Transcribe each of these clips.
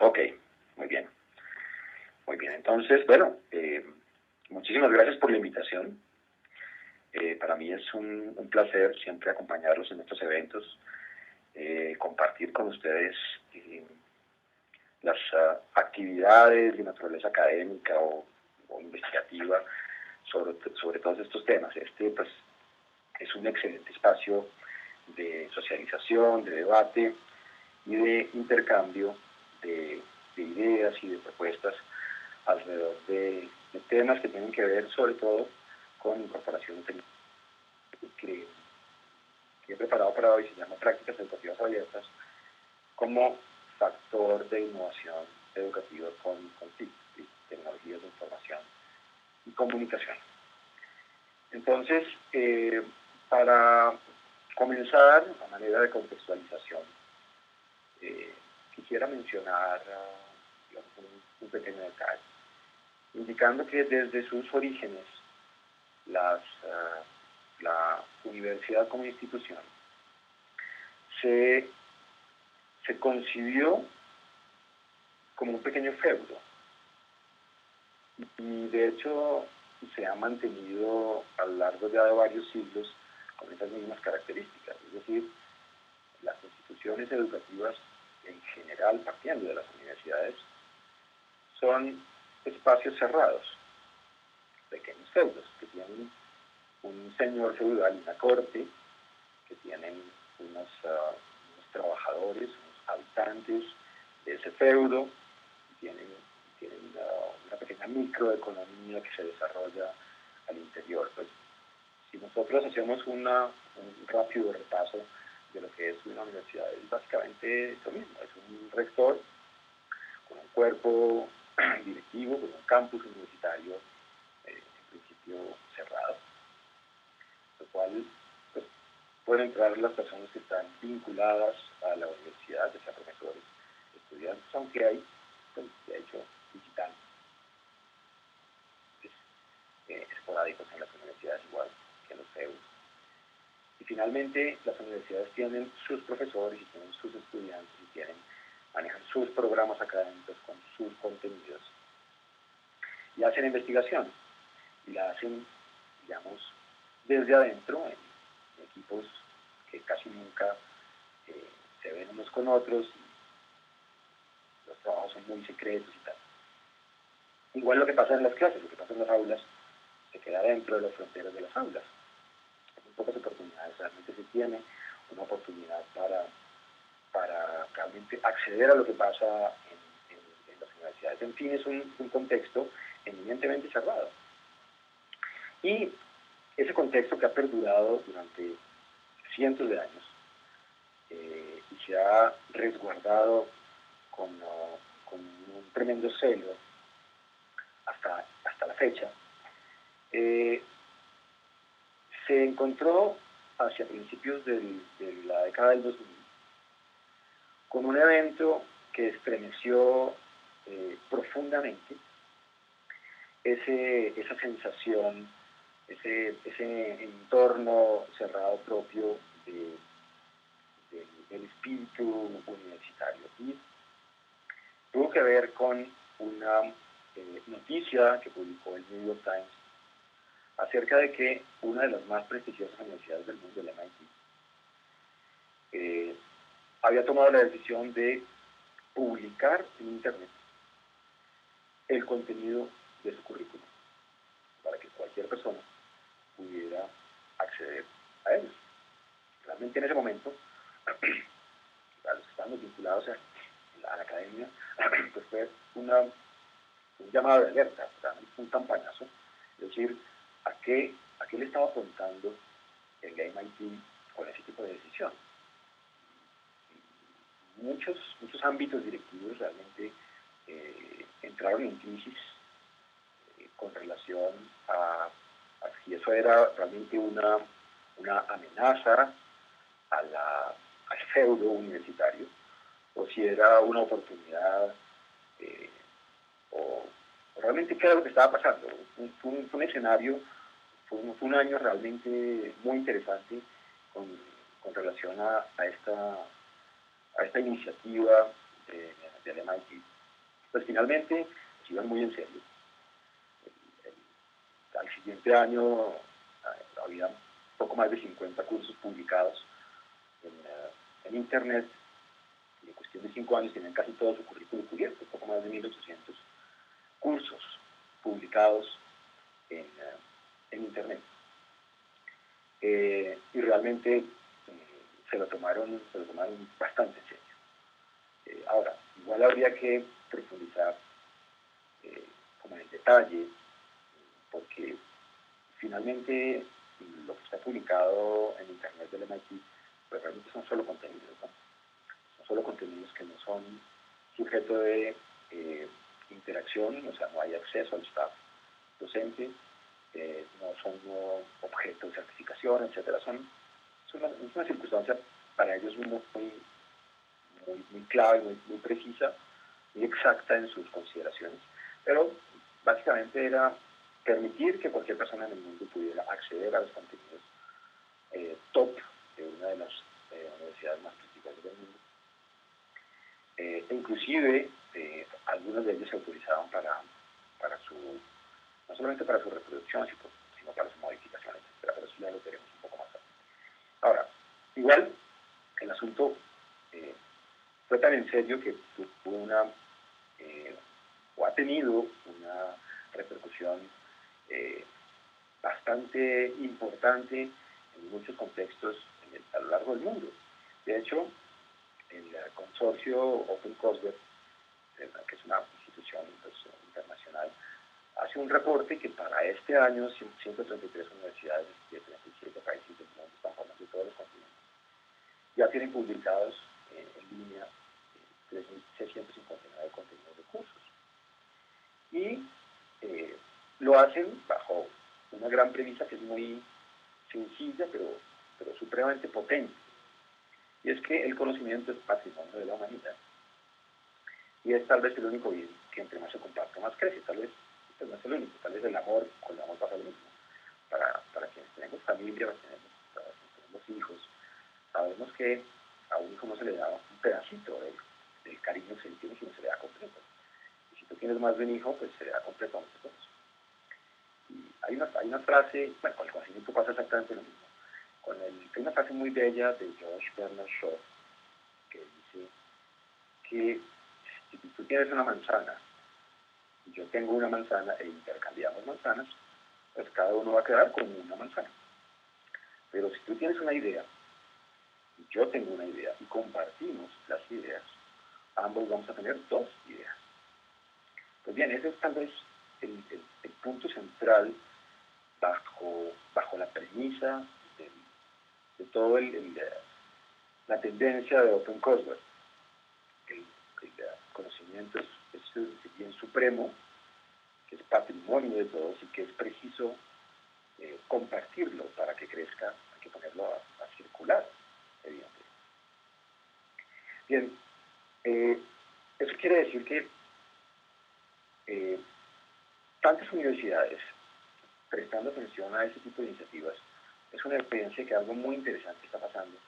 Ok, muy bien. Muy bien, entonces, bueno, muchísimas gracias por la invitación. Para mí es un placer siempre acompañarlos en estos eventos, compartir con ustedes las actividades de naturaleza académica o investigativa sobre todos estos temas. Este, pues, es un excelente espacio de socialización, de debate y de intercambio de ideas y de propuestas alrededor de temas que tienen que ver sobre todo con incorporación tecnológica que he preparado para hoy. Se llama Prácticas Educativas Abiertas como factor de innovación educativa con TIC, tecnologías de información y comunicación. Entonces, para comenzar, a manera de contextualización, quisiera mencionar digamos, un pequeño detalle, indicando que desde sus orígenes la universidad como institución se concibió como un pequeño feudo y de hecho se ha mantenido a lo largo ya de varios siglos con esas mismas características, es decir, las instituciones educativas en general, partiendo de las universidades, son espacios cerrados, pequeños feudos, que tienen un señor feudal y una corte, que tienen unos trabajadores, unos habitantes de ese feudo, tienen una pequeña microeconomía que se desarrolla al interior. Pues, si nosotros hacemos un rápido repaso de lo que es una universidad, es básicamente lo mismo, es un rector con un cuerpo directivo, con un campus universitario en principio cerrado, lo cual pues, pueden entrar las personas que están vinculadas a la universidad, ya sea profesores, estudiantes, aunque hay, pues, de hecho, visitantes esporádicos en las universidades, igual que en los CEUs. Y finalmente, las universidades tienen sus profesores y tienen sus estudiantes y manejan sus programas académicos con sus contenidos y hacen investigación y la hacen, digamos, desde adentro en equipos que casi nunca se ven unos con otros y los trabajos son muy secretos y tal. Igual lo que pasa en las clases, lo que pasa en las aulas, se queda dentro de las fronteras de las aulas. Hay pocas oportunidades, realmente se tiene una oportunidad para realmente acceder a lo que pasa en las universidades. En fin, es un contexto eminentemente cerrado. Y ese contexto que ha perdurado durante cientos de años y se ha resguardado con un tremendo celo hasta la fecha, se encontró hacia principios de la década del 2000 con un evento que estremeció profundamente esa sensación, ese entorno cerrado propio del espíritu universitario. Y tuvo que ver con una noticia que publicó el New York Times acerca de que una de las más prestigiosas universidades del mundo, el MIT, había tomado la decisión de publicar en Internet el contenido de su currículum para que cualquier persona pudiera acceder a ellos. Realmente en ese momento, a los que estamos vinculados a la academia, pues fue un llamado de alerta, un campanazo, es decir, ¿a qué le estaba apuntando el MIT con ese tipo de decisión? Muchos ámbitos directivos realmente entraron en crisis con relación a si eso era realmente una amenaza al feudo universitario o si era una oportunidad o realmente qué era lo que estaba pasando. Fue un escenario, fue un año realmente muy interesante con relación a esta iniciativa del MIT. Pues finalmente se iban muy en serio. Al siguiente año había poco más de 50 cursos publicados en Internet, y en cuestión de 5 años tenían casi todo su currículum cubierto, poco más de 1.800 cursos publicados en Internet. Y realmente se lo tomaron bastante en serio. Ahora, igual habría que profundizar como en el detalle, porque finalmente lo que está publicado en Internet del MIT, pues realmente son solo contenidos, ¿no? Son solo contenidos que no son sujeto de interacción, o sea, no hay acceso al staff docente, no son objetos de certificación, etcétera. Es una circunstancia para ellos muy clave, muy precisa, muy exacta en sus consideraciones, pero básicamente era permitir que cualquier persona en el mundo pudiera acceder a los contenidos top de una de las universidades más prestigiosas del mundo. Inclusive, algunos de ellos se autorizaban no solamente para su reproducción, sino para su modificación, etc. Pero eso ya lo veremos un poco más tarde. Ahora, igual, el asunto fue tan en serio que tuvo o ha tenido una repercusión bastante importante en muchos contextos a lo largo del mundo. De hecho, el consorcio OpenCourseware, que es una institución internacional, hace un reporte que para este año 133 universidades de 37 países del mundo, están formando de todos los continentes, ya tienen publicados en línea 3.659 contenidos de cursos. Y lo hacen bajo una gran premisa que es muy sencilla, pero supremamente potente. Y es que el conocimiento es patrimonio de la humanidad. Y es tal vez el único bien que entre más se comparte, más crece. Tal vez este no es el único, tal vez con el amor pasa lo mismo. Para quienes tenemos familia, para quienes tenemos hijos, sabemos que a un hijo no se le da un pedacito del cariño que se le tiene, sino se le da completo. Y si tú tienes más de un hijo, pues se le da completo a nosotros. Y hay una frase, bueno, con el conocimiento pasa exactamente lo mismo. Hay una frase muy bella de George Bernard Shaw que dice que si tú tienes una manzana y yo tengo una manzana e intercambiamos manzanas, pues cada uno va a quedar con una manzana. Pero si tú tienes una idea y yo tengo una idea y compartimos las ideas, ambos vamos a tener dos ideas. Pues bien, ese es tal vez el punto central bajo la premisa de todo la tendencia de OpenCourseware. El conocimiento es el bien supremo, que es patrimonio de todos y que es preciso compartirlo para que crezca, hay que ponerlo a circular, evidentemente. Bien, eso quiere decir que tantas universidades prestando atención a ese tipo de iniciativas es una evidencia que algo muy interesante está pasando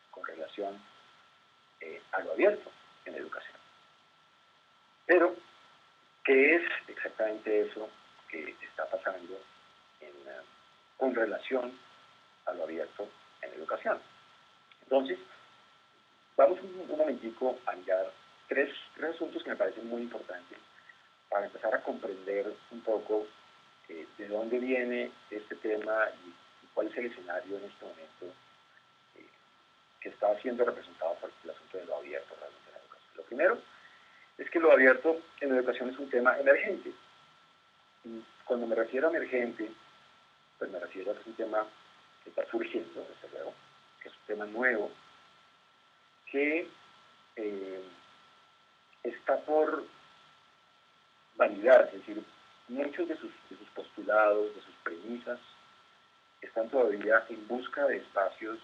con relación a lo abierto en la educación. Pero, ¿qué es exactamente eso que está pasando con relación a lo abierto en la educación? Entonces, vamos un momentico a mirar tres asuntos que me parecen muy importantes para empezar a comprender un poco de dónde viene este tema y cuál es el escenario en este momento que está siendo representado por el asunto de lo abierto realmente en la educación. Lo primero es que lo abierto en la educación es un tema emergente. Y cuando me refiero a emergente, pues me refiero a que es un tema que está surgiendo, desde luego, que es un tema nuevo, que está por validar, es decir, muchos de sus postulados, de sus premisas, están todavía en busca de espacios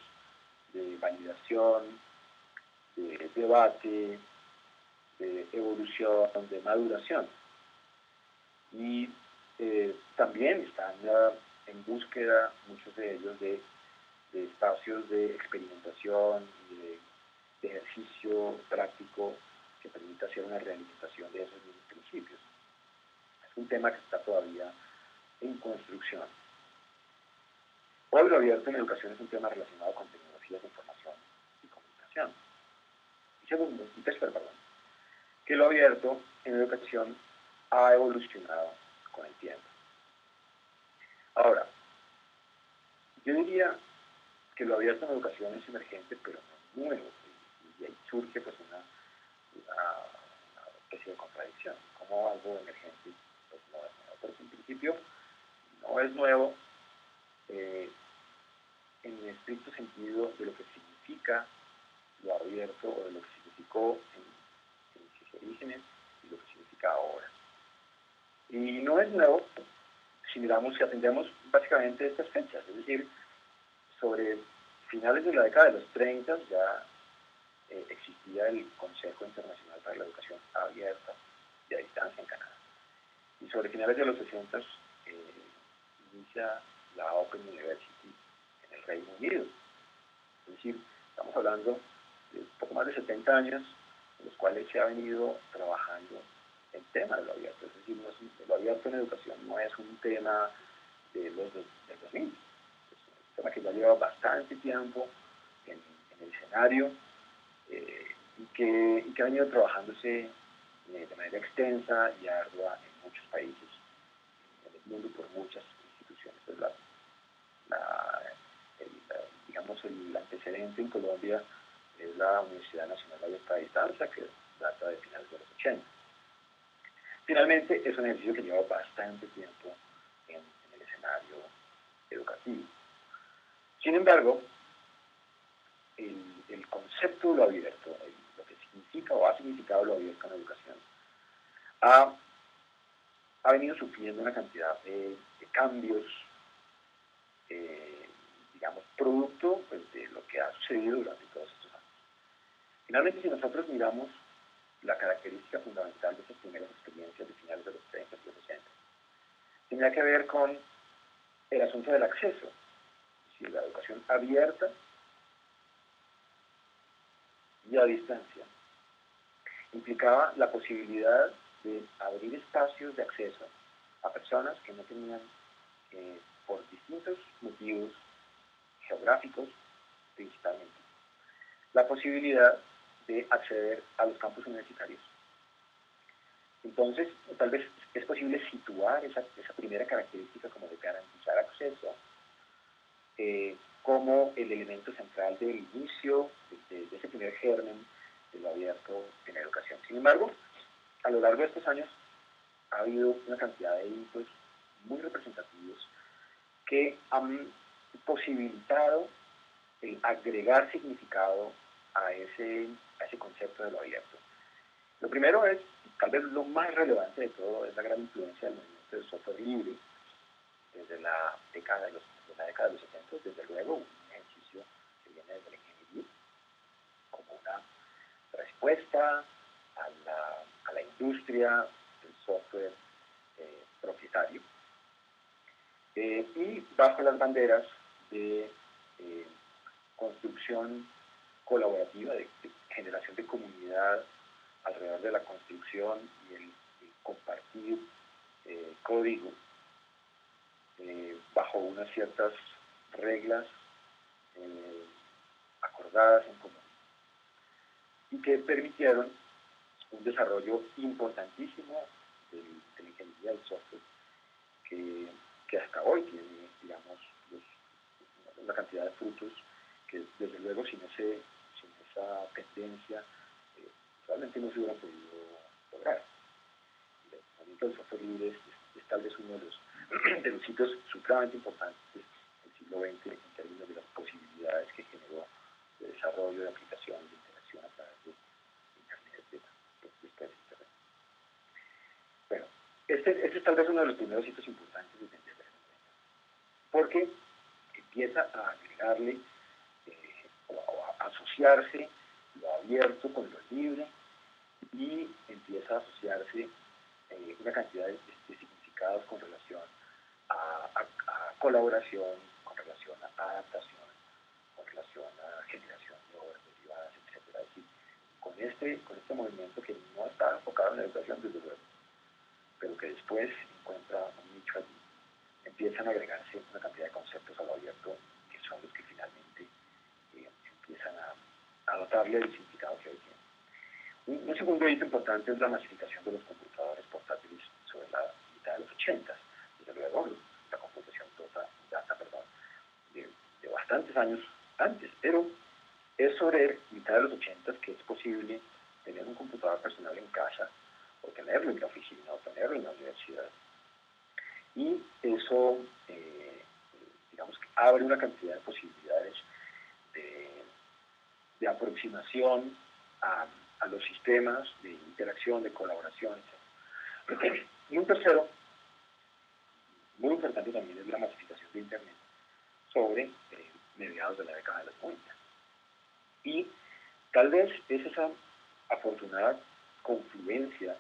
de validación, de debate, de evolución, de maduración. Y también están en búsqueda, muchos de ellos, de espacios de experimentación y de ejercicio práctico que permita hacer una realimentación de esos mismos principios. Es un tema que está todavía en construcción. Hoy lo abierto en educación es un tema relacionado con tecnologías de información y comunicación. Y segundo, y tercero, perdón, que lo abierto en educación ha evolucionado con el tiempo. Ahora, yo diría que lo abierto en educación es emergente, pero no nuevo, y ahí surge pues una especie de contradicción. Como algo emergente pues no es nuevo, pero en principio no es nuevo en el estricto sentido de lo que significa lo abierto o de lo que significó en sus orígenes y lo que significa ahora. Y no es nuevo si miramos y atendemos básicamente estas fechas, es decir, sobre finales de la década de los 30 ya existía el Consejo Internacional para la Educación Abierta y a Distancia en Canadá. Y sobre finales de los 60 inicia la Open University en el Reino Unido. Es decir, estamos hablando de poco más de 70 años en los cuales se ha venido trabajando el tema de lo abierto. Es decir, lo abierto en educación no es un tema del 2000. Es un tema que ya lleva bastante tiempo en el escenario y que ha venido trabajándose de manera extensa y ardua en muchos países en el mundo por muchas instituciones. Pues digamos, el antecedente en Colombia es la Universidad Nacional Abierta a Distancia, que data de finales de los 80. Finalmente, es un ejercicio que lleva bastante tiempo en el escenario educativo. Sin embargo, el concepto de lo abierto, lo que significa o ha significado lo abierto en la educación, ha venido sufriendo una cantidad de cambios, digamos, producto pues, de lo que ha sucedido durante todos estos años. Finalmente, si nosotros miramos la característica fundamental de esas primeras experiencias de finales de los 30 y los 60, tenía que ver con el asunto del acceso, es decir, la educación abierta y a distancia. Implicaba la posibilidad de abrir espacios de acceso a personas que no tenían, por distintos motivos geográficos principalmente, la posibilidad de acceder a los campus universitarios. Entonces, tal vez es posible situar esa primera característica como de garantizar acceso como el elemento central del inicio de ese primer germen de lo abierto en la educación. Sin embargo, a lo largo de estos años ha habido una cantidad de hitos muy representativos que han posibilitado el agregar significado a ese concepto de lo abierto. Lo primero es, tal vez lo más relevante de todo, es la gran influencia del movimiento del software libre desde la década de los 70, desde luego un ejercicio que viene desde la ingeniería como una respuesta a la industria del software propietario y bajo las banderas de construcción colaborativa, de generación de comunidad alrededor de la construcción y el compartir código bajo unas ciertas reglas acordadas en común y que permitieron un desarrollo importantísimo de la ingeniería del software que hasta hoy tiene, digamos, una cantidad de frutos que desde luego sin esa tendencia realmente no se hubiera podido lograr. El movimiento del software libre es tal vez uno de los hitos supremamente importantes del siglo XX en términos de las posibilidades que generó de desarrollo, de aplicación, de interacción a través de Internet, después de Internet. Bueno, este es tal vez uno de los primeros hitos importantes de entender, porque empieza a agregarle o a asociarse lo abierto con lo libre y empieza a asociarse una cantidad de significados con relación a colaboración, con relación a adaptación, con relación a generación de obras derivadas, etc. Es decir, con este movimiento que no está enfocado en la educación, desde luego, pero que después encuentra un nicho allí, empiezan a agregarse una cantidad de conceptos a lo abierto que son los que finalmente empiezan a dotarle el significado que hoy tiene. Un segundo hito importante es la masificación de los computadores portátiles sobre la mitad de los 80. Desde luego, la computación data de bastantes años antes, pero es sobre mitad de los 80 que es posible tener un computador personal en casa, o tenerlo en la oficina, o tenerlo en la universidad. Y eso, digamos, que abre una cantidad de posibilidades de aproximación a los sistemas, de interacción, de colaboración, etc. Y un tercero, muy importante también, es la masificación de Internet sobre mediados de la década de los 90. Y tal vez es esa afortunada confluencia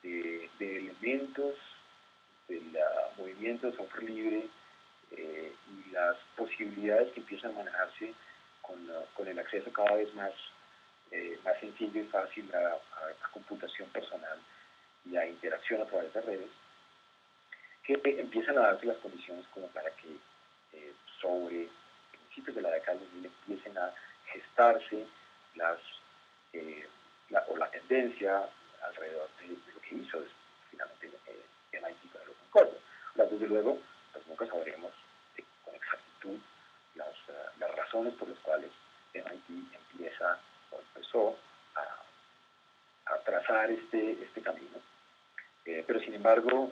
de elementos del movimiento de software libre y las posibilidades que empiezan a manejarse con el acceso cada vez más sencillo y fácil a computación personal y a interacción a través de redes, que empiezan a darse las condiciones como para que sobre principios de la década de 2000 empiecen a gestarse la tendencia alrededor de lo que hizo finalmente MIT con el Open Code. Desde luego, pues nunca sabremos con exactitud las razones por las cuales MIT empieza o empezó a trazar este camino. Pero sin embargo,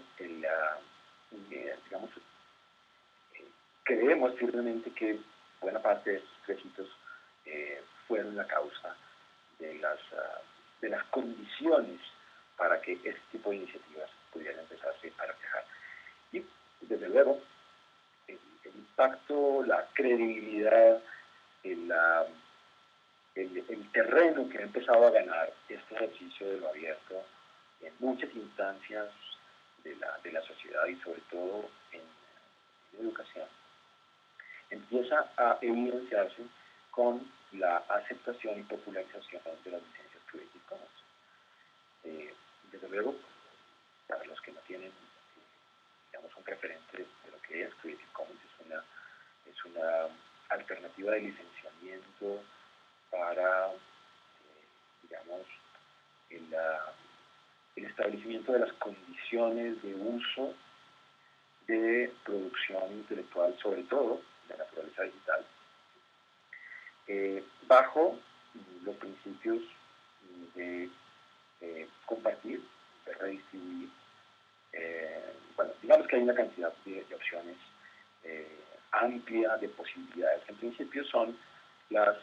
digamos, creemos firmemente que buena parte de estos tres hitos fueron la causa de las condiciones para que este tipo de iniciativas pudieran empezarse a reflejar. Y, desde luego, el impacto, la credibilidad, el terreno que ha empezado a ganar este ejercicio de lo abierto en muchas instancias de la sociedad y sobre todo en educación, empieza a evidenciarse con la aceptación y popularización de las licencias Creative Commons. Desde luego, para los que no tienen, digamos, un referente de lo que es Creative Commons, es una alternativa de licenciamiento para, digamos, el establecimiento de las condiciones de uso de producción intelectual, sobre todo de naturaleza digital, bajo los principios de compartir, de redistribuir. Bueno, digamos que hay una cantidad de opciones amplia de posibilidades. En principio son las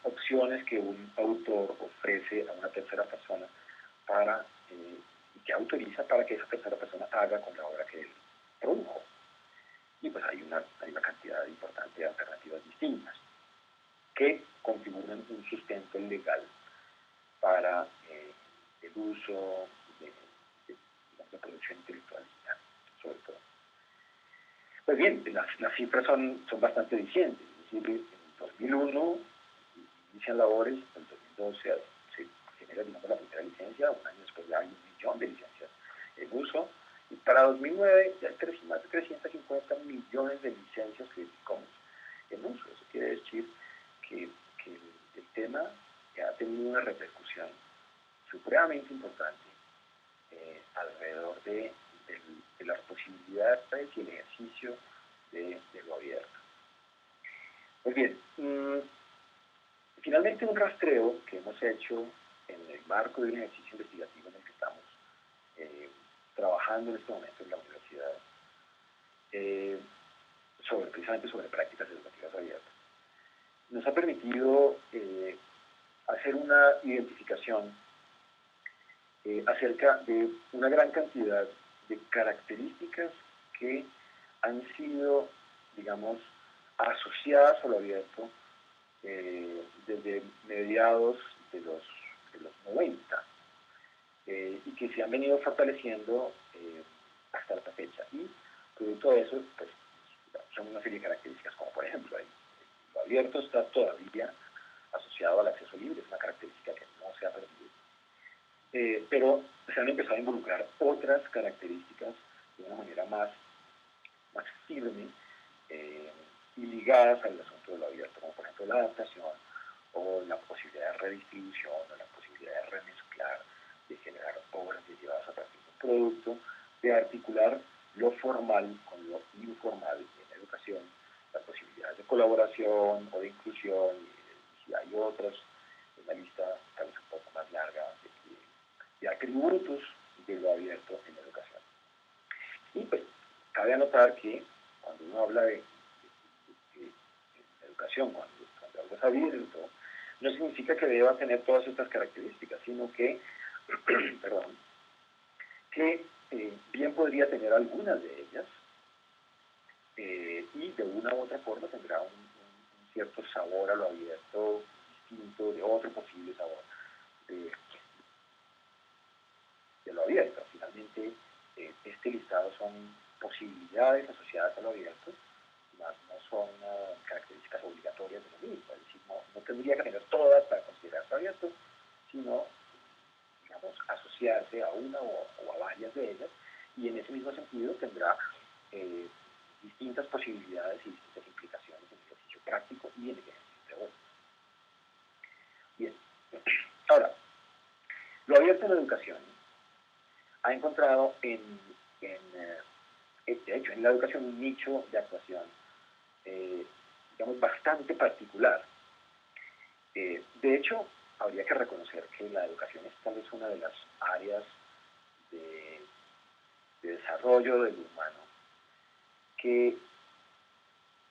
opciones que un autor ofrece a una tercera persona y que autoriza para que esa tercera persona haga con la obra que él produjo. Y pues hay una cantidad importante de alternativas distintas que configuran un sustento legal para el uso de producción intelectual digital, sobre todo. Pues bien, las cifras son bastante dicientes. Es decir, en 2001 inician labores, en 2012 se genera, digamos, la primera licencia, un año después ya hay 1 millón de licencias en uso, y para 2009 ya hay más de 350 millones de licencias Creative Commons en uso. Eso quiere decir que el tema ha tenido una repercusión supremamente importante alrededor de las posibilidades y el ejercicio de lo abierto. Pues bien, finalmente un rastreo que hemos hecho en el marco de un ejercicio investigativo en el que estamos trabajando en este momento en la universidad, precisamente sobre prácticas educativas abiertas, nos ha permitido hacer una identificación acerca de una gran cantidad de características que han sido, digamos, asociadas a lo abierto desde mediados de los 90 y que se han venido fortaleciendo hasta la fecha. Y producto de eso, pues, son una serie de características como, por ejemplo, lo abierto está todavía asociado al acceso libre, es una característica que no se ha perdido. Pero se han empezado a involucrar otras características de una manera más firme y ligadas al asunto de lo abierto, como por ejemplo la adaptación o la posibilidad de redistribución o la posibilidad de remezclar, de generar obras derivadas a partir de un producto, de articular lo formal con lo informal en la educación, las posibilidades de colaboración o de inclusión, y si hay otras, en la lista tal vez un poco más larga de atributos de lo abierto en la educación. Y pues cabe anotar que cuando uno habla de educación, cuando hablas abierto, no significa que deba tener todas estas características, sino que, perdón, que bien podría tener algunas de ellas y de una u otra forma tendrá un cierto sabor a lo abierto, distinto de otro posible sabor de lo abierto. Finalmente, este listado son posibilidades asociadas a lo abierto, más no son características obligatorias de lo mismo. Es decir, no tendría que tener todas para considerarse abierto, sino, digamos, asociarse a una o a varias de ellas, y en ese mismo sentido tendrá distintas posibilidades y distintas implicaciones en el ejercicio práctico y en el ejercicio teórico. Bien, ahora, lo abierto en la educación ha encontrado de hecho, en la educación un nicho de actuación, digamos, bastante particular. De hecho, habría que reconocer que la educación es tal vez una de las áreas de desarrollo del humano que,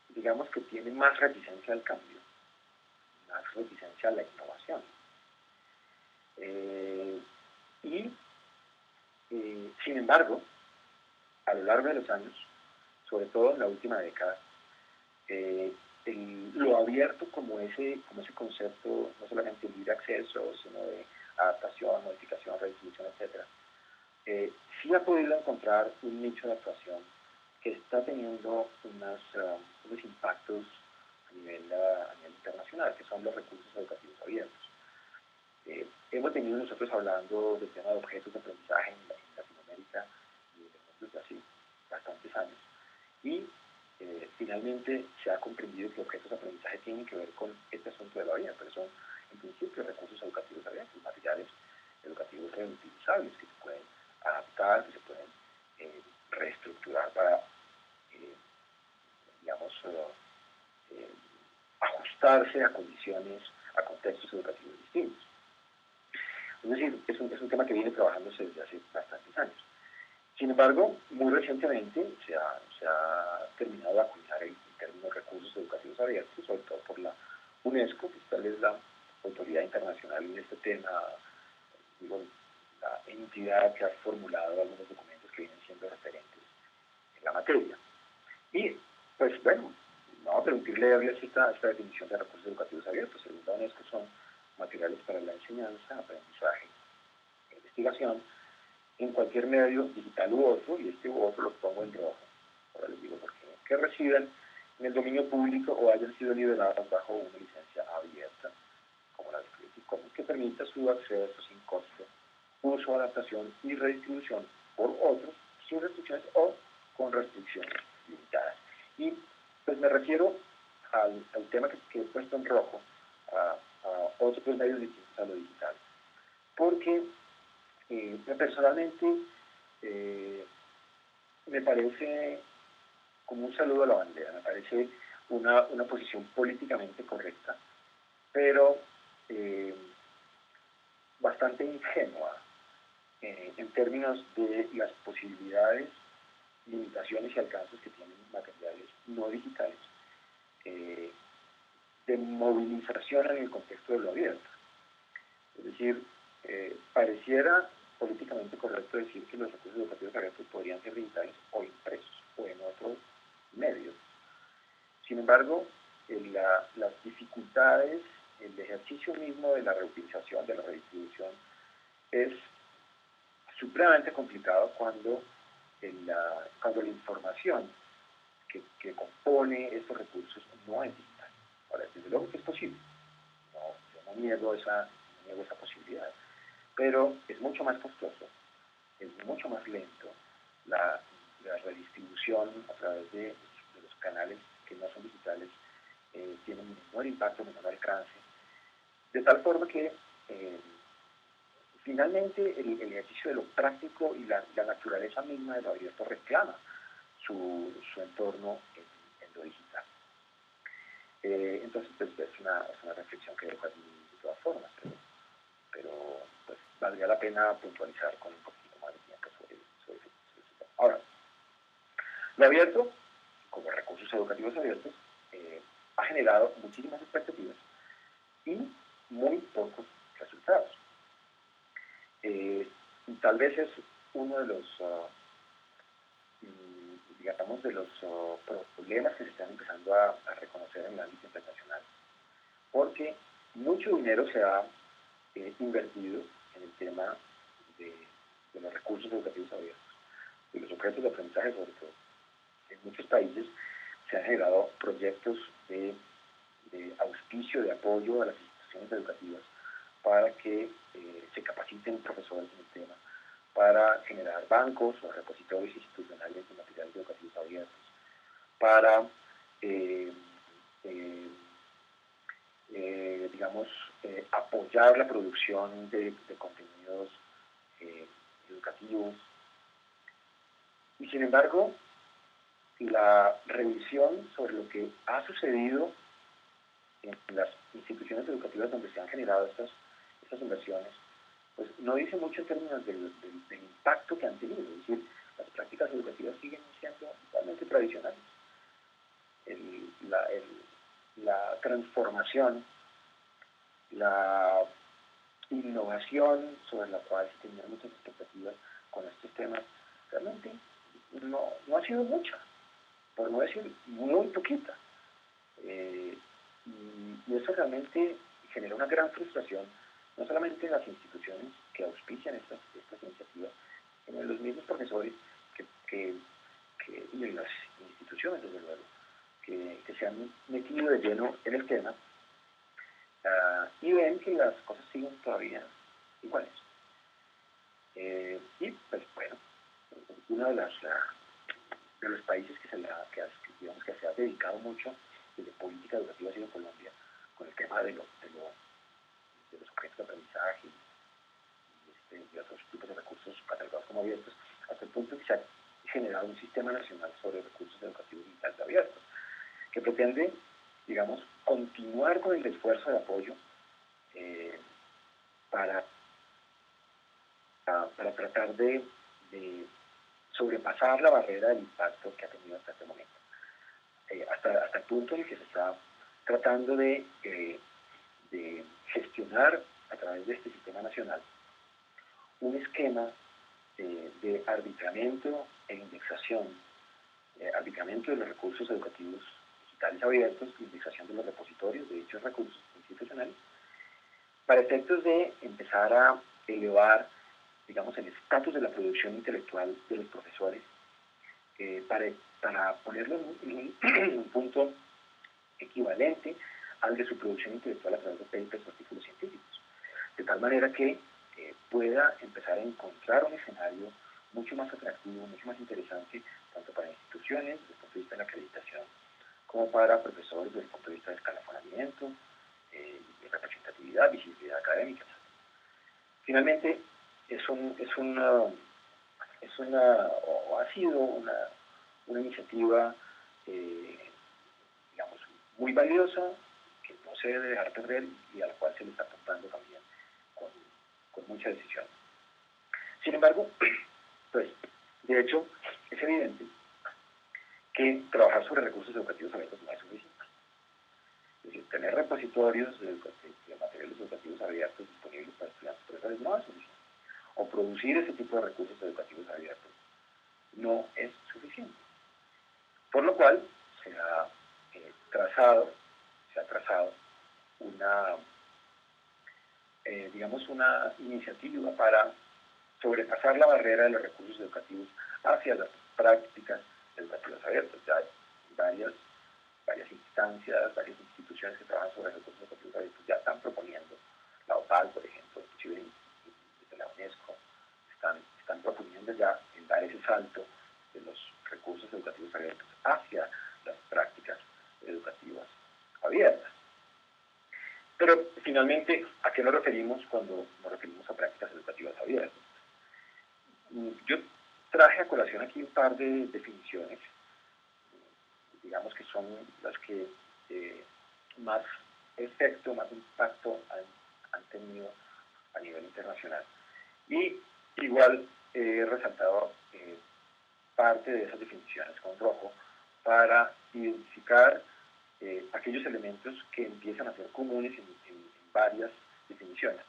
digamos, que tiene más reticencia al cambio, más reticencia a la innovación. Sin embargo, a lo largo de los años, sobre todo en la última década, lo abierto como ese concepto, no solamente de libre acceso, sino de adaptación, modificación, redistribución, etc., sí ha podido encontrar un nicho de actuación que está teniendo unos impactos a nivel internacional, que son los recursos educativos abiertos. Hemos tenido nosotros hablando del tema de objetos de aprendizaje en Latinoamérica y en el mundo desde hace bastantes años. Y finalmente se ha comprendido que objetos de aprendizaje tienen que ver con este asunto de la vida, pero son en principio recursos educativos abiertos, materiales educativos reutilizables que se pueden adaptar, que se pueden reestructurar para, digamos, ajustarse a condiciones, a contextos educativos distintos. Es decir, es un tema que viene trabajándose desde hace bastantes años. Sin embargo, muy recientemente se ha terminado de acuñar el término recursos educativos abiertos, sobre todo por la UNESCO, que tal vez la autoridad internacional en este tema, digo, la entidad que ha formulado algunos documentos que vienen siendo referentes en la materia. Y, pues bueno, vamos a permitir leerles esta definición de recursos educativos abiertos. Según la UNESCO, son materiales para la enseñanza, aprendizaje e investigación en cualquier medio digital u otro, y este u otro lo pongo en rojo. Ahora les digo por qué. Que residan en el dominio público o hayan sido liberados bajo una licencia abierta, como la de Creative Commons, que permita su acceso sin costo, uso, adaptación y redistribución por otros, sin restricciones o con restricciones limitadas. Y pues me refiero al tema que he puesto en rojo, a otros medios distintos a lo digital, porque personalmente me parece como un saludo a la bandera, me parece una posición políticamente correcta, pero bastante ingenua en términos de las posibilidades, limitaciones y alcances que tienen materiales no digitales de movilización en el contexto de lo abierto. Es decir, pareciera políticamente correcto decir que los recursos educativos abiertos podrían ser digitales o impresos o en otros medios. Sin embargo, las dificultades, el ejercicio mismo de la reutilización, de la redistribución, es supremamente complicado cuando la información que compone estos recursos no es digital. Ahora, desde luego que es posible. Yo no niego esa posibilidad, pero es mucho más costoso, es mucho más lento la redistribución a través de los canales que no son digitales, tiene un menor impacto, menor alcance, de tal forma que finalmente el ejercicio de lo práctico y la naturaleza misma de lo abierto reclama su entorno en lo digital. Entonces, pues, es una reflexión que dejo allí de todas formas, pero pues, valdría la pena puntualizar con un poquito más de tiempo sobre ese tema. Ahora, lo abierto, como recursos educativos abiertos, ha generado muchísimas expectativas y muy pocos resultados. Tal vez es uno de los, digamos, de los problemas que se están empezando a reconocer en el ámbito internacional, porque mucho dinero se ha invertido en el tema de los recursos educativos abiertos, de los objetos de aprendizaje sobre todo. En muchos países se han generado proyectos de auspicio, de apoyo a las instituciones educativas para que se capaciten profesores en el tema, para generar bancos o repositorios institucionales de materiales educativos abiertos, para, digamos, apoyar la producción de contenidos educativos. Y sin embargo, la revisión sobre lo que ha sucedido en las instituciones educativas donde se han generado estas inversiones, pues no dice mucho en términos del impacto que han tenido. Es decir, las prácticas educativas siguen siendo totalmente tradicionales. La transformación, la innovación sobre la cual se tenían muchas expectativas con estos temas, realmente no ha sido mucha, por no decir muy poquita. Y eso realmente genera una gran frustración, no solamente en las instituciones que auspician estas iniciativas, sino en los mismos profesores y en las instituciones, desde luego, que se han metido de lleno en el tema y ven que las cosas siguen todavía iguales. Y pues bueno, uno de los países digamos que se ha dedicado mucho desde política educativa ha sido Colombia, con el tema de los objetos de aprendizaje y otros tipos de recursos catalogados como abiertos, hasta el punto que se ha generado un sistema nacional sobre recursos educativos digitales abiertos, que pretende, digamos, continuar con el esfuerzo de apoyo para tratar de sobrepasar la barrera del impacto que ha tenido hasta este momento. Hasta el punto en el que se está tratando de gestionar a través de este sistema nacional un esquema de arbitramiento e indexación, arbitramiento de los recursos educativos digitales abiertos, indexación de los repositorios de dichos recursos institucionales, para efectos de empezar a elevar, digamos, el estatus de la producción intelectual de los profesores, para ponerlo en un punto equivalente al de su producción intelectual a través de papers o artículos científicos, de tal manera que pueda empezar a encontrar un escenario mucho más atractivo, mucho más interesante, tanto para instituciones desde el punto de vista de la acreditación, como para profesores desde el punto de vista de escalafonamiento, de representatividad, visibilidad académica, etc. Finalmente, ha sido una iniciativa, digamos, muy valiosa, que no se debe dejar perder y a la cual se le está apuntando también con mucha decisión. Sin embargo, pues, de hecho, es evidente que trabajar sobre recursos educativos abiertos no es suficiente. Es decir, tener repositorios de materiales educativos abiertos disponibles para estudiantes y profesores no es suficiente. O producir ese tipo de recursos educativos abiertos no es suficiente. Por lo cual se ha trazado una iniciativa para sobrepasar la barrera de los recursos educativos hacia las prácticas educativas abiertas. Ya hay varias instancias, varias instituciones que trabajan sobre recursos educativos abiertos ya están proponiendo la OTAN, por ejemplo, inclusive desde la UNESCO, están proponiendo ya en dar ese salto de los recursos educativos abiertos hacia las prácticas educativas abiertas. Pero finalmente, ¿a qué nos referimos cuando nos referimos a prácticas educativas abiertas? Yo traje a colación aquí un par de definiciones, digamos que son las que más efecto, más impacto han tenido a nivel internacional. Y igual he resaltado parte de esas definiciones con rojo para identificar aquellos elementos que empiezan a ser comunes en varias definiciones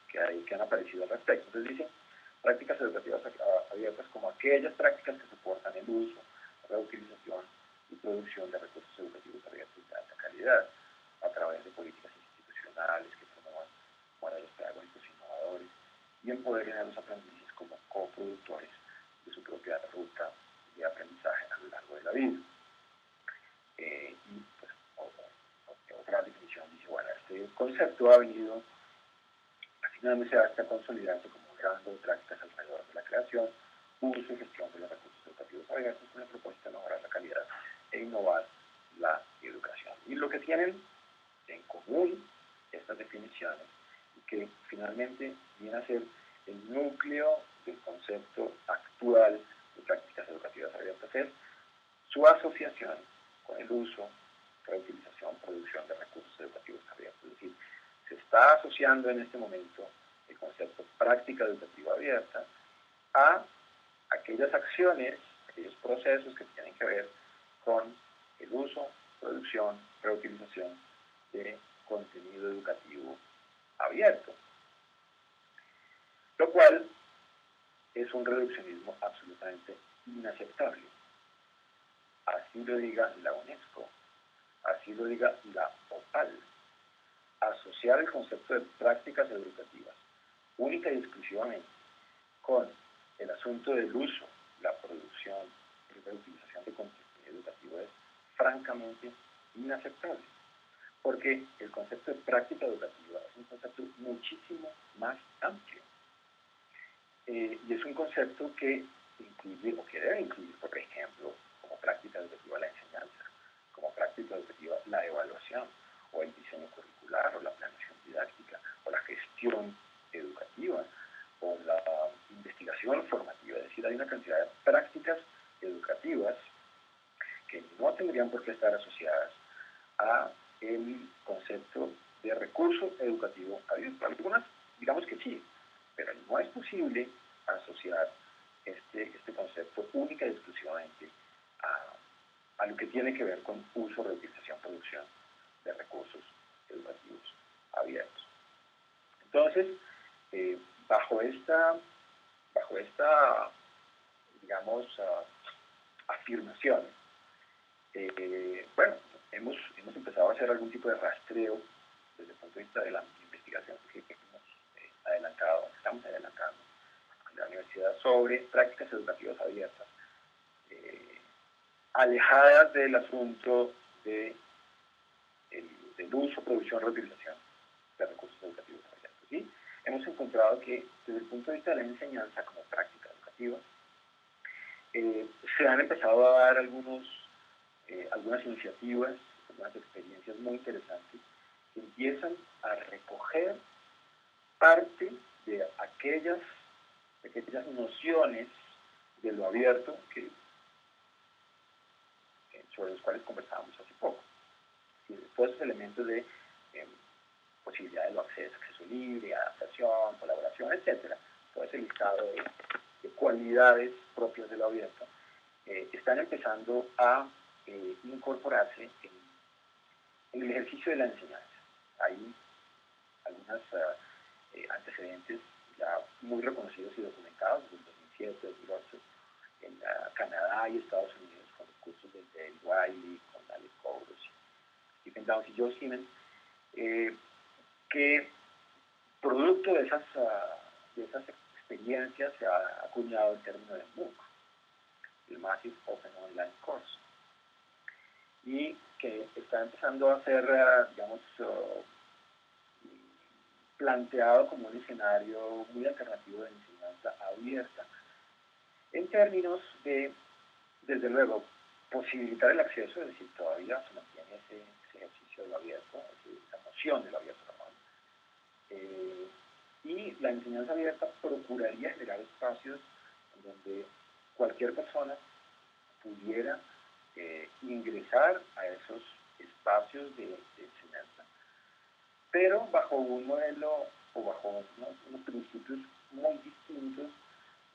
que han aparecido al respecto. Entonces dice, prácticas educativas abiertas como aquellas prácticas que soportan el uso, reutilización y producción de recursos educativos abiertos de alta calidad a través de políticas institucionales que promuevan modelos pedagógicos innovadores y empoderen a los aprendices como coproductores de su propia ruta de aprendizaje a lo largo de la vida. Y pues, otra definición dice, bueno, este concepto ha venido asignándose hasta consolidarse como un rango de prácticas alrededor de la creación, uso y gestión de los recursos educativos abiertos con el propósito de mejorar la calidad e innovar la educación. Y lo que tienen en común estas definiciones, y que finalmente viene a ser el núcleo del concepto actual de prácticas educativas abiertas, es su asociación con el uso, reutilización, producción de recursos educativos abiertos. Es decir, se está asociando en este momento el concepto práctica educativa abierta a aquellas acciones, aquellos procesos que tienen que ver con el uso, producción, reutilización de contenido educativo abierto, lo cual es un reduccionismo absolutamente inaceptable. Así lo diga la UNESCO, así lo diga la OPAL. Asociar el concepto de prácticas educativas única y exclusivamente con el asunto del uso, la producción y la utilización de contenido educativo es francamente inaceptable, porque el concepto de práctica educativa es un concepto muchísimo más amplio. Y es un concepto que incluye, o que debe incluir, por ejemplo, como práctica educativa la enseñanza, como práctica educativa la evaluación, o el diseño curricular, o la planeación didáctica, o la gestión educativa, o la investigación formativa. Es decir, hay una cantidad de prácticas educativas que no tendrían por qué estar asociadas a el concepto de recurso educativo abierto. Algunas, digamos que sí, pero no es posible asociar este concepto única y exclusivamente a lo que tiene que ver con uso, reutilización, producción de recursos educativos abiertos. Entonces, bajo esta digamos, afirmación, bueno, hemos empezado a hacer algún tipo de rastreo desde el punto de vista de la investigación que hemos estamos adelantando en la universidad sobre prácticas educativas abiertas, alejadas del asunto del uso, producción, reutilización de recursos educativos abiertos. ¿Sí? Hemos encontrado que desde el punto de vista de la enseñanza como práctica educativa, se han empezado a dar algunas iniciativas, algunas experiencias muy interesantes que empiezan a recoger parte de aquellas nociones de lo abierto sobre los cuales conversábamos hace poco. Todos esos elementos de posibilidad de acceso libre, adaptación, colaboración, etc. Todo ese listado de cualidades propias de lo abierto están empezando a incorporarse en el ejercicio de la enseñanza. Hay algunos antecedentes ya muy reconocidos y documentados desde 2007, 2008 en Canadá y Estados Unidos con los cursos de Dale Wiley, con Alex Kouros, Stephen Downes y Joe Siemens, que producto de esas experiencias se ha acuñado el término de MOOC, el Massive Open Online Course, y que está empezando a ser, digamos, planteado como un escenario muy alternativo de enseñanza abierta, en términos de, desde luego, posibilitar el acceso, es decir, todavía se mantiene ese ejercicio de lo abierto, esa noción de lo abierto, perdón. Y la enseñanza abierta procuraría generar espacios donde cualquier persona pudiera ingresar a esos espacios de enseñanza, pero bajo un modelo o bajo unos principios muy distintos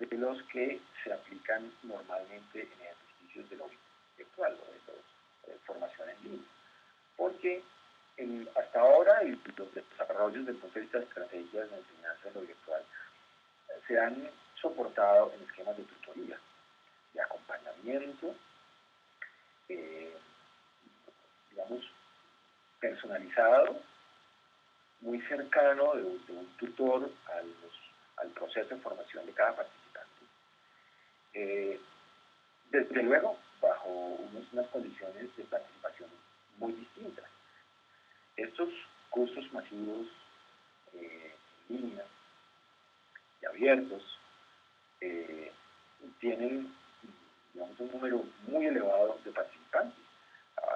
de los que se aplican normalmente en ejercicios de lo virtual o de formación en línea. Porque hasta ahora los desarrollos desde el punto de vista de estrategias de enseñanza en lo virtual se han soportado en esquemas de tutoría, de acompañamiento, digamos, personalizado, muy cercano de un tutor al proceso de formación de cada participante. Desde luego, bajo unas condiciones de participación muy distintas. Estos cursos masivos en línea y abiertos tienen, digamos, un número muy elevado de participantes.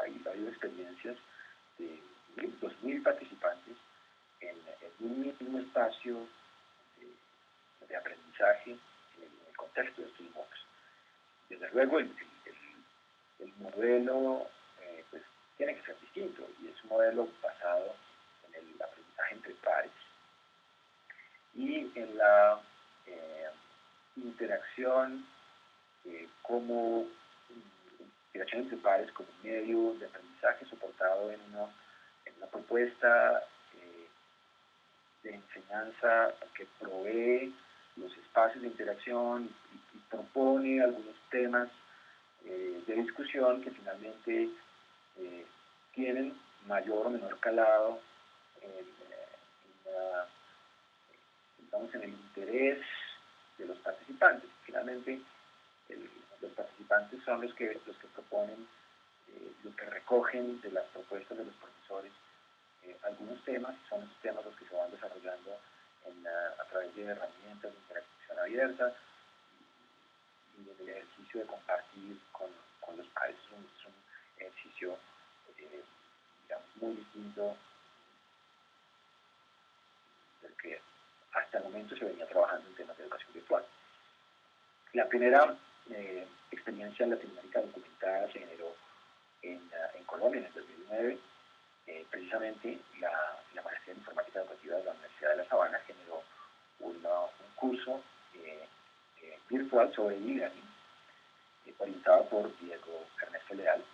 Hay varias experiencias de 1.000, 2.000 participantes en un mismo espacio de aprendizaje en el contexto de estos MOOCs. Desde luego, el modelo pues, tiene que ser distinto y es un modelo basado en el aprendizaje entre pares y en la interacción como interacción entre pares como medio de aprendizaje soportado en una propuesta de enseñanza que provee los espacios de interacción y propone algunos temas de discusión que finalmente tienen mayor o menor calado digamos, en el interés de los participantes. Finalmente, los participantes son los que proponen, los que recogen de las propuestas de los profesores algunos temas, son esos temas los que se van desarrollando a través de herramientas de interacción abierta y del ejercicio de compartir con los pares. Es un ejercicio, digamos, muy distinto del que hasta el momento se venía trabajando en temas de educación virtual. La primera experiencia en Latinoamérica documentada se generó en Colombia en el 2009. Precisamente la Maestría en Informática Educativa de la Universidad de La Sabana generó un curso virtual sobre e-learning orientado por Diego Ernesto Leal,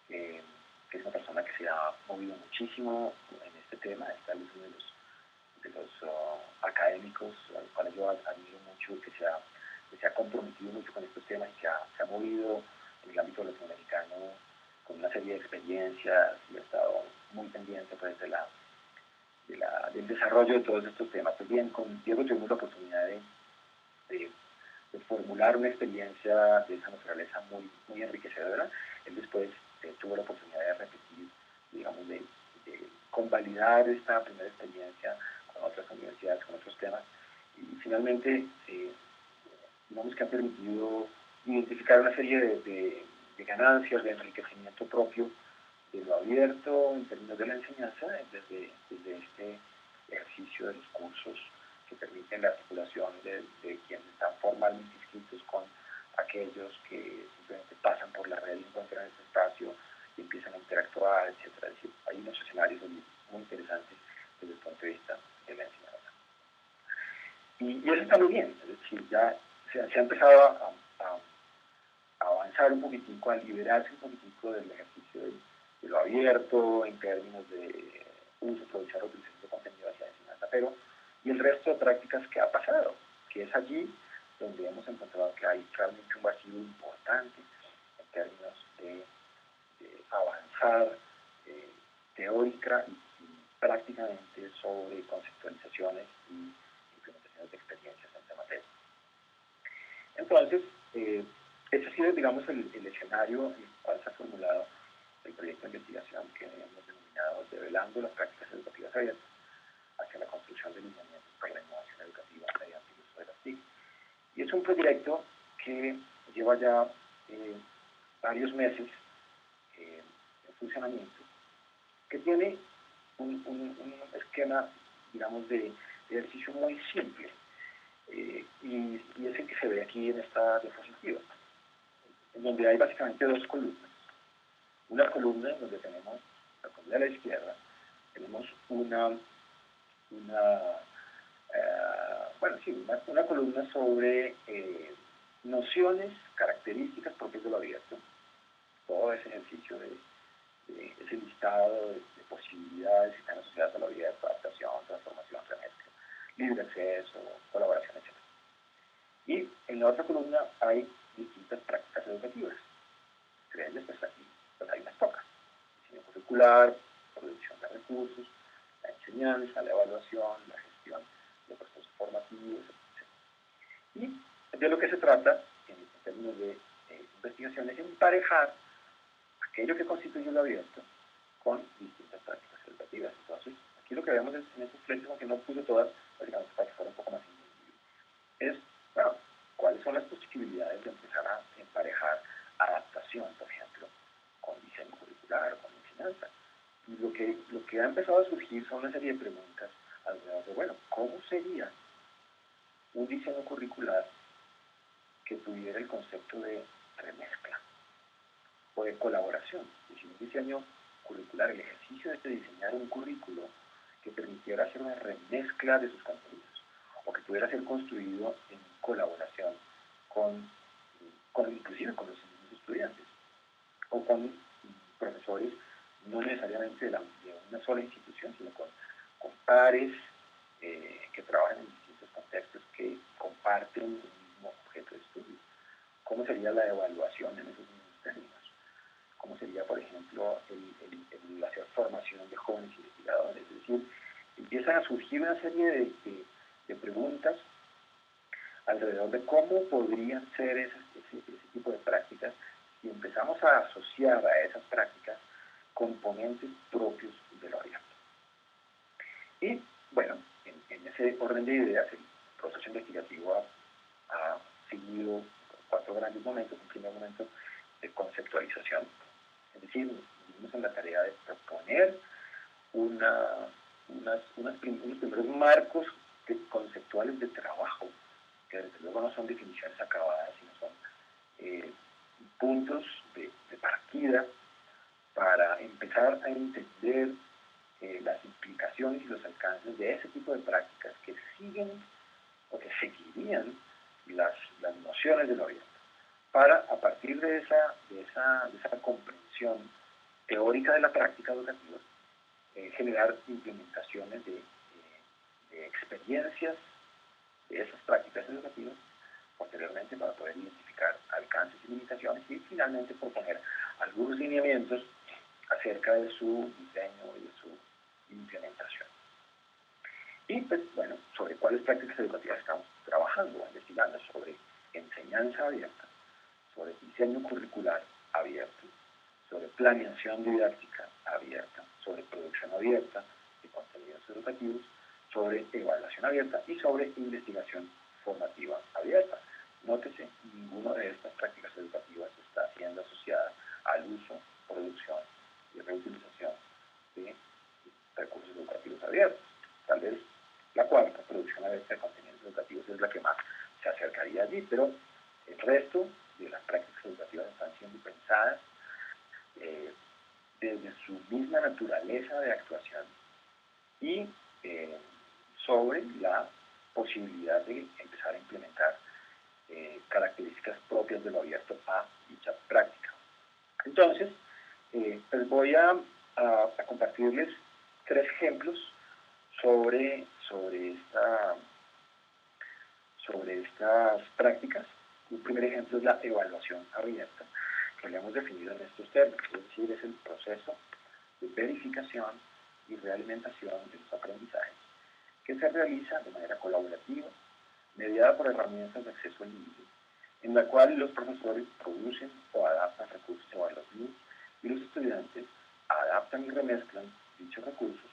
que es una persona que se ha movido muchísimo en este tema, está uno de los académicos a los cuales yo admiro mucho, que se ha comprometido mucho con estos temas y se ha movido en el ámbito latinoamericano con una serie de experiencias y ha estado muy pendiente pues, del desarrollo de todos estos temas. Pues bien, con Diego tuvimos la oportunidad de formular una experiencia de esa naturaleza muy, muy enriquecedora. Él después tuvo la oportunidad de repetir, digamos, de convalidar esta primera experiencia con otras universidades, con otros temas, y finalmente, digamos que ha permitido identificar una serie de ganancias, de enriquecimiento propio de lo abierto en términos de la enseñanza, desde este ejercicio de los cursos que permiten la articulación de quienes están formalmente inscritos con aquellos que simplemente pasan por la red y encuentran ese espacio y empiezan a interactuar, etc. Es decir, hay unos escenarios muy interesantes desde el punto de vista de la enseñanza. Y eso está muy bien, es decir, ya se ha empezado a avanzar un poquitico, a liberarse un poquitico del ejercicio de lo abierto en términos de uso, aprovechar, utilización de contenido hacia la enseñanza, pero y el resto de prácticas que ha pasado, que es allí donde hemos encontrado que hay realmente un vacío importante en términos de avanzar teórica y prácticamente sobre conceptualizaciones y implementaciones de experiencias en esta materia. Entonces, ese ha sido, digamos, el escenario en el cual se ha formulado el proyecto de investigación que hemos denominado Develando las prácticas educativas abiertas. Ha hacia la construcción de lineamientos para la innovación educativa mediante el uso de las TIC. Y es un proyecto que lleva ya varios meses en funcionamiento, que tiene un esquema, digamos, de ejercicio muy simple, y es el que se ve aquí en esta diapositiva, en donde hay básicamente dos columnas. Una columna en donde tenemos, la columna de la izquierda, tenemos una columna sobre nociones, características propias de lo abierto, todo ese ejercicio de ese listado de posibilidades que están asociadas a lo abierto, adaptación, transformación, remezcla, libre acceso, colaboración, etc. Y en la otra columna hay distintas prácticas educativas. Entre ellas, pues aquí hay unas pocas: diseño curricular, producción de recursos, la enseñanza, la evaluación, la gestión de procesos formativos, etc. Y de lo que se trata, en términos de investigación, es emparejar aquello que constituye lo abierto con distintas prácticas educativas. Entonces, aquí lo que vemos es, en estos frentes, aunque no puse todas, básicamente para que fuera un poco más entendible, es, bueno, cuáles son las posibilidades de empezar a emparejar adaptación, por ejemplo, con diseño curricular o con enseñanza. Y lo que ha empezado a surgir son una serie de preguntas alrededor de, bueno, ¿cómo sería un diseño curricular que tuviera el concepto de remezcla o de colaboración? Es decir, un diseño curricular, el ejercicio de diseñar un currículo que permitiera hacer una remezcla de sus contenidos, o que pudiera ser construido en colaboración inclusive con los mismos estudiantes, o con profesores no necesariamente de una sola institución, sino con pares que trabajan en distintos contextos, que comparten el mismo objeto de estudio. ¿Cómo sería la evaluación en esos mismos términos? ¿Cómo sería, por ejemplo, el hacer formación de jóvenes investigadores? Es decir, empiezan a surgir una serie de preguntas alrededor de cómo podrían ser ese tipo de prácticas, si empezamos a asociar a esas prácticas componentes propios de lo abierto. Y, bueno, en ese orden de ideas, el proceso investigativo ha seguido 4 grandes momentos. Un primer momento de conceptualización, es decir, vivimos en la tarea de proponer unos primeros marcos conceptuales de trabajo, que desde luego no son definiciones acabadas, sino son puntos de partida para empezar a entender las implicaciones y los alcances de ese tipo de prácticas que siguen o que seguirían las nociones de lo abierto, para, a partir de esa comprensión teórica de la práctica educativa, generar implementaciones de experiencias de esas prácticas educativas, posteriormente, para poder identificar alcances y limitaciones, y finalmente proponer algunos lineamientos acerca de su diseño y de su implementación. Y, pues, bueno, sobre cuáles prácticas educativas estamos trabajando, investigando: sobre enseñanza abierta, sobre diseño curricular abierto, sobre planeación didáctica abierta, sobre producción abierta de contenidos educativos, sobre evaluación abierta y sobre investigación formativa abierta. Nótese, ninguna de estas prácticas educativas está siendo asociada al uso, producción y reutilización de recursos educativos abiertos. Tal vez la cuarta, producción abierta de contenidos educativos, es la que más se acercaría allí, pero el resto de las prácticas educativas están siendo pensadas desde su misma naturaleza de actuación y sobre la posibilidad de empezar a implementar características propias de lo abierto a dicha práctica. Entonces, pues voy a compartirles 3 ejemplos sobre estas prácticas. Un primer ejemplo es la evaluación abierta, que lo hemos definido en estos términos, es decir, es el proceso de verificación y realimentación de los aprendizajes, que se realiza de manera colaborativa, mediada por herramientas de acceso libre, en la cual los profesores producen o adaptan recursos evaluativos y los estudiantes adaptan y remezclan dichos recursos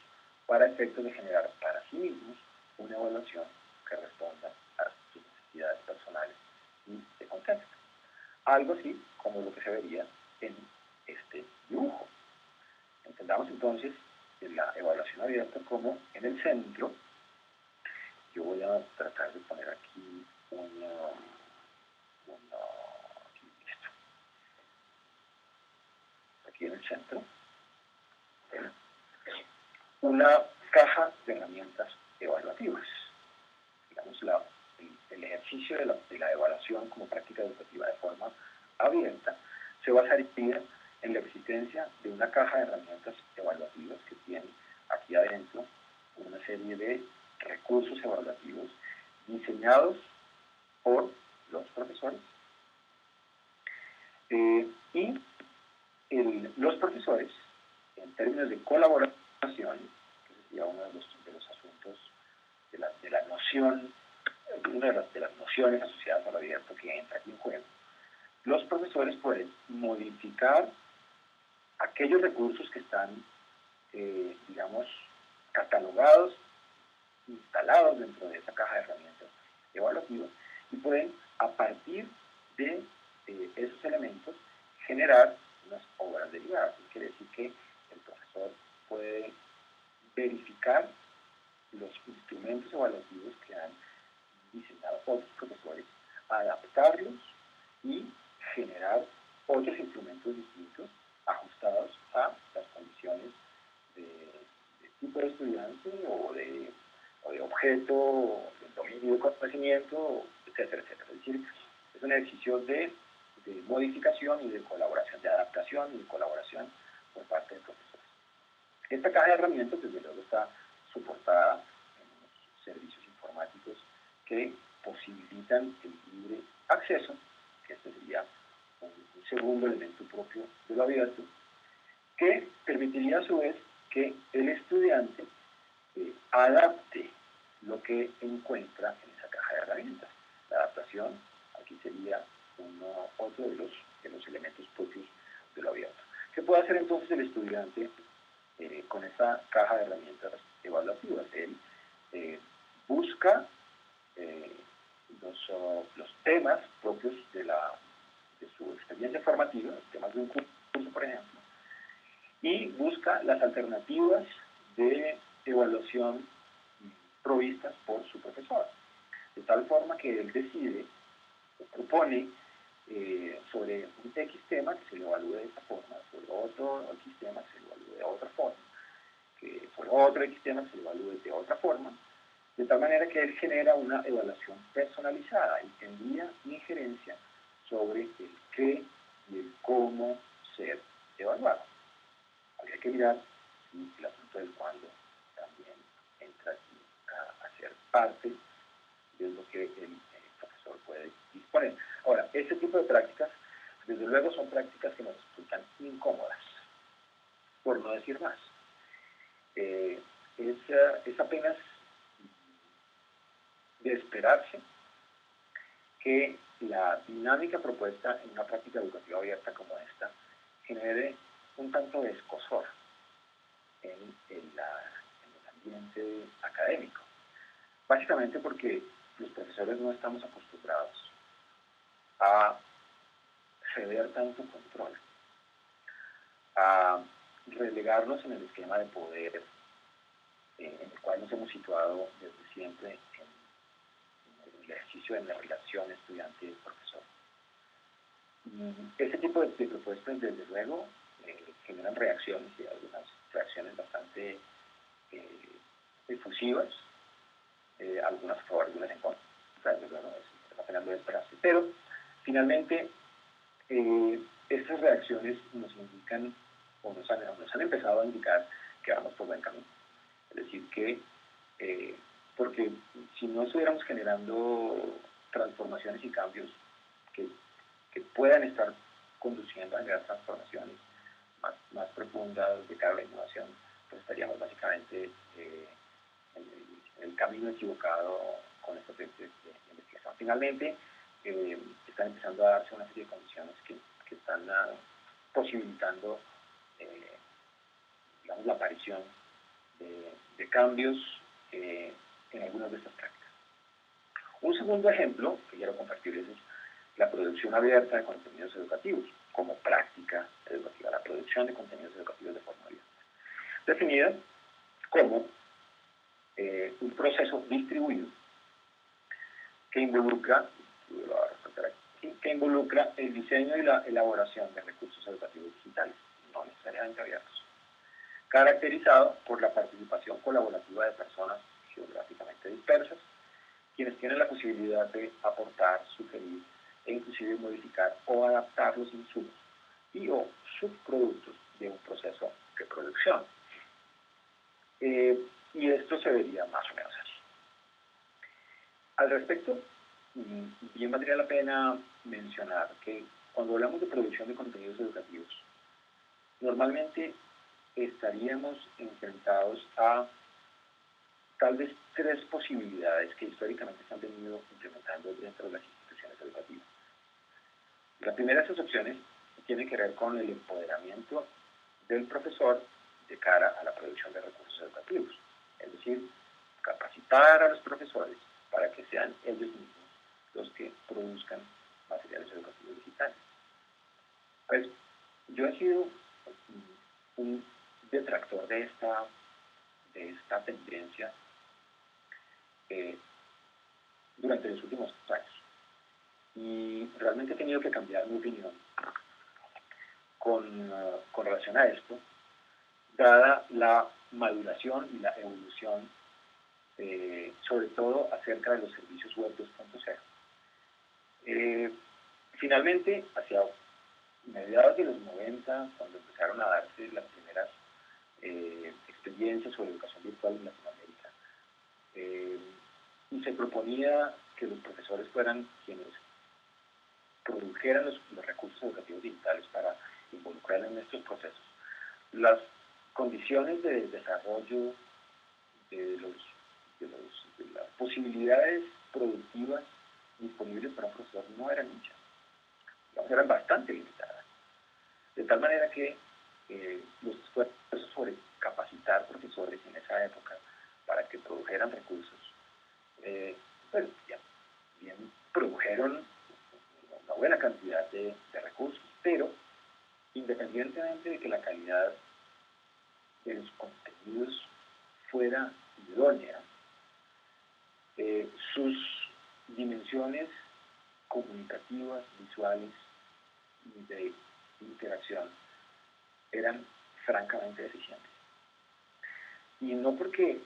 para efectos de generar para sí mismos una evaluación que responda a sus necesidades personales y de contexto. Algo así como lo que se vería en este dibujo. Entendamos entonces la evaluación abierta como en el centro. Yo voy a tratar de poner aquí aquí en el centro, una caja de herramientas evaluativas. Digamos, el ejercicio de la evaluación como práctica educativa de forma abierta se basaría en la existencia de una caja de herramientas evaluativas que tiene aquí adentro una serie de recursos evaluativos diseñados por los profesores y los profesores, en términos de colaboración, que sería uno de los asuntos de la noción, una de las nociones asociadas al abierto que entra aquí en juego, los profesores pueden modificar aquellos recursos que están, digamos, catalogados, instalados dentro de esa caja de herramientas evaluativas y pueden, a partir de esos elementos, generar unas obras derivadas. Eso quiere decir que el profesor puede verificar los instrumentos evaluativos que han diseñado otros profesores, adaptarlos y generar otros instrumentos distintos ajustados a las condiciones de tipo de estudiante o de objeto, del dominio del conocimiento, etcétera, etcétera. Es decir, es un ejercicio de modificación y de colaboración, de adaptación y de colaboración por parte de profesores. Esta caja de herramientas, desde luego, está soportada en unos servicios informáticos que posibilitan el libre acceso, que este sería un segundo elemento propio de lo abierto, que permitiría a su vez que el estudiante adapte lo que encuentra en esa caja de herramientas. La adaptación aquí sería otro de los elementos propios de lo abierto. ¿Qué puede hacer entonces el estudiante con esta caja de herramientas evaluativas? Él busca los temas propios de su experiencia formativa, temas de un curso, por ejemplo, y busca las alternativas de evaluación provistas por su profesor, de tal forma que él decide o propone sobre un X tema que se le evalúe de esta forma, sobre otro X tema que se le evalúe de otra forma, que sobre otro X tema que se le evalúe de otra forma, de tal manera que él genera una evaluación personalizada y tendría injerencia sobre el qué y el cómo ser evaluado. Habría que mirar si el asunto del cuándo también entra aquí a ser parte de lo que el profesor puede disponer. Ahora, este tipo de prácticas, desde luego, son prácticas que nos resultan incómodas, por no decir más. Es apenas de esperarse que la dinámica propuesta en una práctica educativa abierta como esta genere un tanto de escozor en el ambiente académico. Básicamente porque los profesores no estamos acostumbrados a ceder tanto control, a relegarnos en el esquema de poder en el cual nos hemos situado desde siempre en el ejercicio de la relación estudiante-profesor. Este tipo de propuestas, desde luego, generan reacciones, y algunas reacciones bastante efusivas, algunas a favor, algunas en contra. Desde luego, es apenas de esperarse. Pero, finalmente, estas reacciones nos indican, o nos han empezado a indicar que vamos por buen camino. Es decir, que porque si no estuviéramos generando transformaciones y cambios que puedan estar conduciendo a generar transformaciones más profundas de cara a la innovación, pues estaríamos básicamente en el camino equivocado con esta investigación. Finalmente, están empezando a darse una serie de condiciones que están posibilitando digamos, la aparición de de cambios en algunas de estas prácticas. Un segundo ejemplo que quiero compartirles es la producción abierta de contenidos educativos como práctica educativa, la producción de contenidos educativos de forma abierta, definida como un proceso distribuido que involucra el diseño y la elaboración de recursos educativos digitales, no necesariamente abiertos, caracterizado por la participación colaborativa de personas geográficamente dispersas, quienes tienen la posibilidad de aportar, sugerir e inclusive modificar o adaptar los insumos y o subproductos de un proceso de producción. Y esto se vería más o menos así. Al respecto, bien valdría la pena mencionar que cuando hablamos de producción de contenidos educativos, normalmente estaríamos enfrentados a tal vez tres posibilidades que históricamente se han venido implementando dentro de las instituciones educativas. La primera de esas opciones tiene que ver con el empoderamiento del profesor de cara a la producción de recursos educativos, es decir, capacitar a los profesores para que sean ellos mismos los que produzcan materiales educativos digitales. Pues yo he sido un detractor de esta tendencia durante los últimos años. Y realmente he tenido que cambiar mi opinión con relación a esto, dada la maduración y la evolución, sobre todo acerca de los servicios web 2.0. Finalmente, hacia mediados de los 90, cuando empezaron a darse las primeras experiencias sobre educación virtual en Latinoamérica, y se proponía que los profesores fueran quienes produjeran los recursos educativos digitales para involucrar en estos procesos. Las condiciones de desarrollo de las posibilidades productivas disponibles para un profesor no eran muchas, eran bastante limitadas. De tal manera que los esfuerzos sobre capacitar profesores en esa época para que produjeran recursos, pues bien produjeron una buena cantidad de recursos, pero independientemente de que la calidad de los contenidos fuera idónea, sus dimensiones comunicativas, visuales y de interacción eran francamente deficientes. Y no porque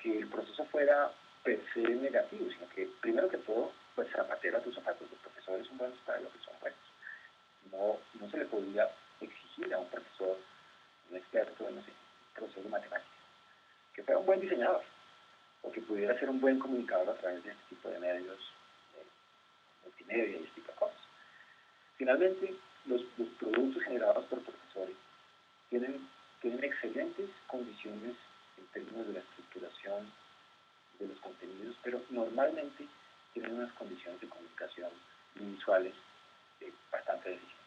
el proceso fuera per se negativo, sino que primero que todo, pues zapatero a tus zapatos. Los profesores son buenos para lo que son buenos. No se le podía exigir a un profesor, un experto en procesos de matemáticas, que fuera un buen diseñador o que pudiera ser un buen comunicador a través de este tipo de medios, multimedia y este tipo de cosas. Finalmente, los productos generados por profesores tienen excelentes condiciones en términos de la estructuración de los contenidos, pero normalmente tienen unas condiciones de comunicación visuales bastante deficientes,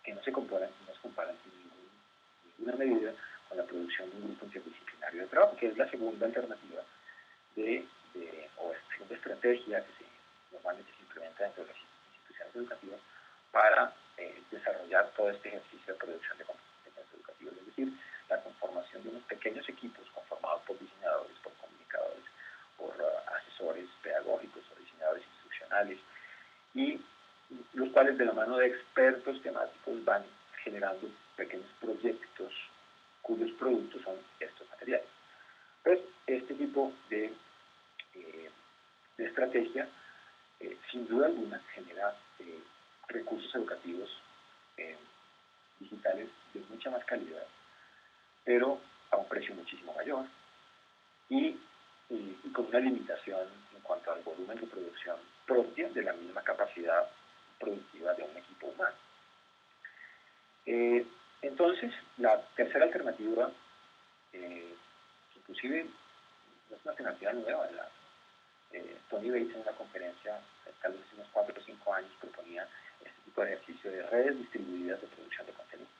que no se comparan en ninguna medida con la producción de un grupo interdisciplinario de trabajo, que es la segunda alternativa o segunda estrategia que normalmente se implementa dentro de las instituciones educativas para desarrollar todo este ejercicio de producción de contenidos educativos, es decir, la conformación de unos pequeños equipos conformados por diseñadores, por comunicadores, por asesores pedagógicos o diseñadores instruccionales, y los cuales de la mano de expertos temáticos van generando pequeños proyectos cuyos productos son estos materiales. Pues este tipo de estrategia, sin duda alguna, genera recursos educativos digitales de mucha más calidad, pero a un precio muchísimo mayor y con una limitación en cuanto al volumen de producción propia de la misma capacidad productiva de un equipo humano. Entonces, la tercera alternativa, inclusive no es una alternativa nueva, Tony Bates en una conferencia, tal vez unos 4 o 5 años, proponía este tipo de ejercicio de redes distribuidas de producción de contenidos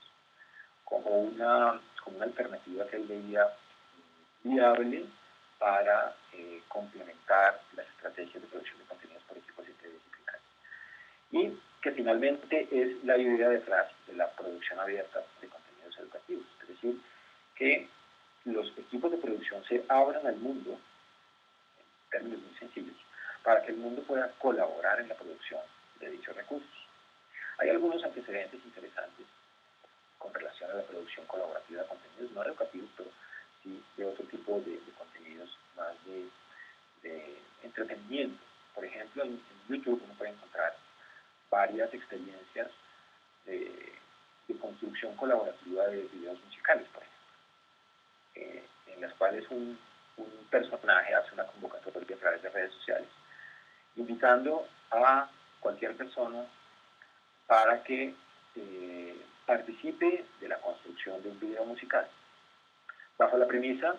como una alternativa que él veía viable para complementar las estrategias de producción de contenidos por equipos interdisciplinarios. Y que finalmente es la idea detrás de la producción abierta de contenidos educativos. Es decir, que los equipos de producción se abran al mundo, en términos muy sencillos, para que el mundo pueda colaborar en la producción de dichos recursos. Hay algunos antecedentes interesantes con relación a la producción colaborativa de contenidos, no educativos, pero sí de otro tipo de contenidos más de entretenimiento. Por ejemplo, en YouTube uno puede encontrar varias experiencias de construcción colaborativa de videos musicales, por ejemplo, en las cuales un personaje hace una convocatoria a través de redes sociales, invitando a cualquier persona para que participe de la construcción de un video musical, bajo la premisa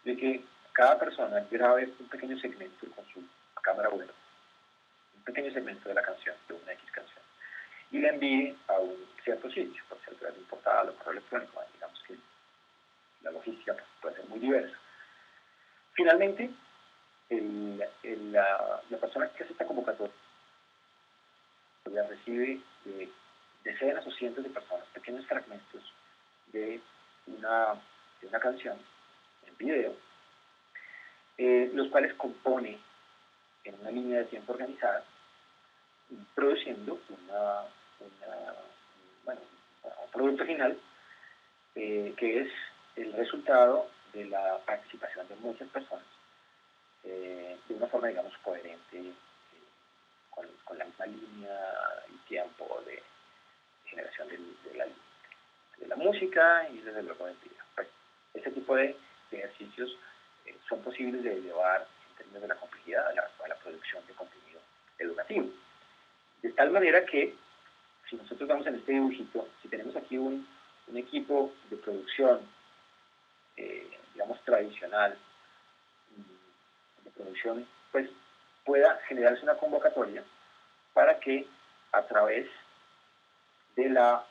de que cada persona grabe un pequeño segmento con su cámara web, un pequeño segmento de la canción, de una X canción, y la envíe a un cierto sitio, por ser un portal o correo electrónico. Digamos que la logística puede ser muy diversa. Finalmente, la persona que hace esta convocatoria recibe de decenas o cientos de personas pequeños fragmentos de una canción en video, los cuales compone en una línea de tiempo organizada, produciendo un producto final que es el resultado de la participación de muchas personas de una forma, digamos, coherente con la misma línea y tiempo de generación de la música y desde luego del video. Pues, este tipo de ejercicios son posibles de llevar en términos de la complejidad a la producción de contenido educativo. De tal manera que, si nosotros vamos en este dibujito, si tenemos aquí un equipo de producción, digamos, tradicional, de producción, pues pueda generarse una convocatoria para que a través de la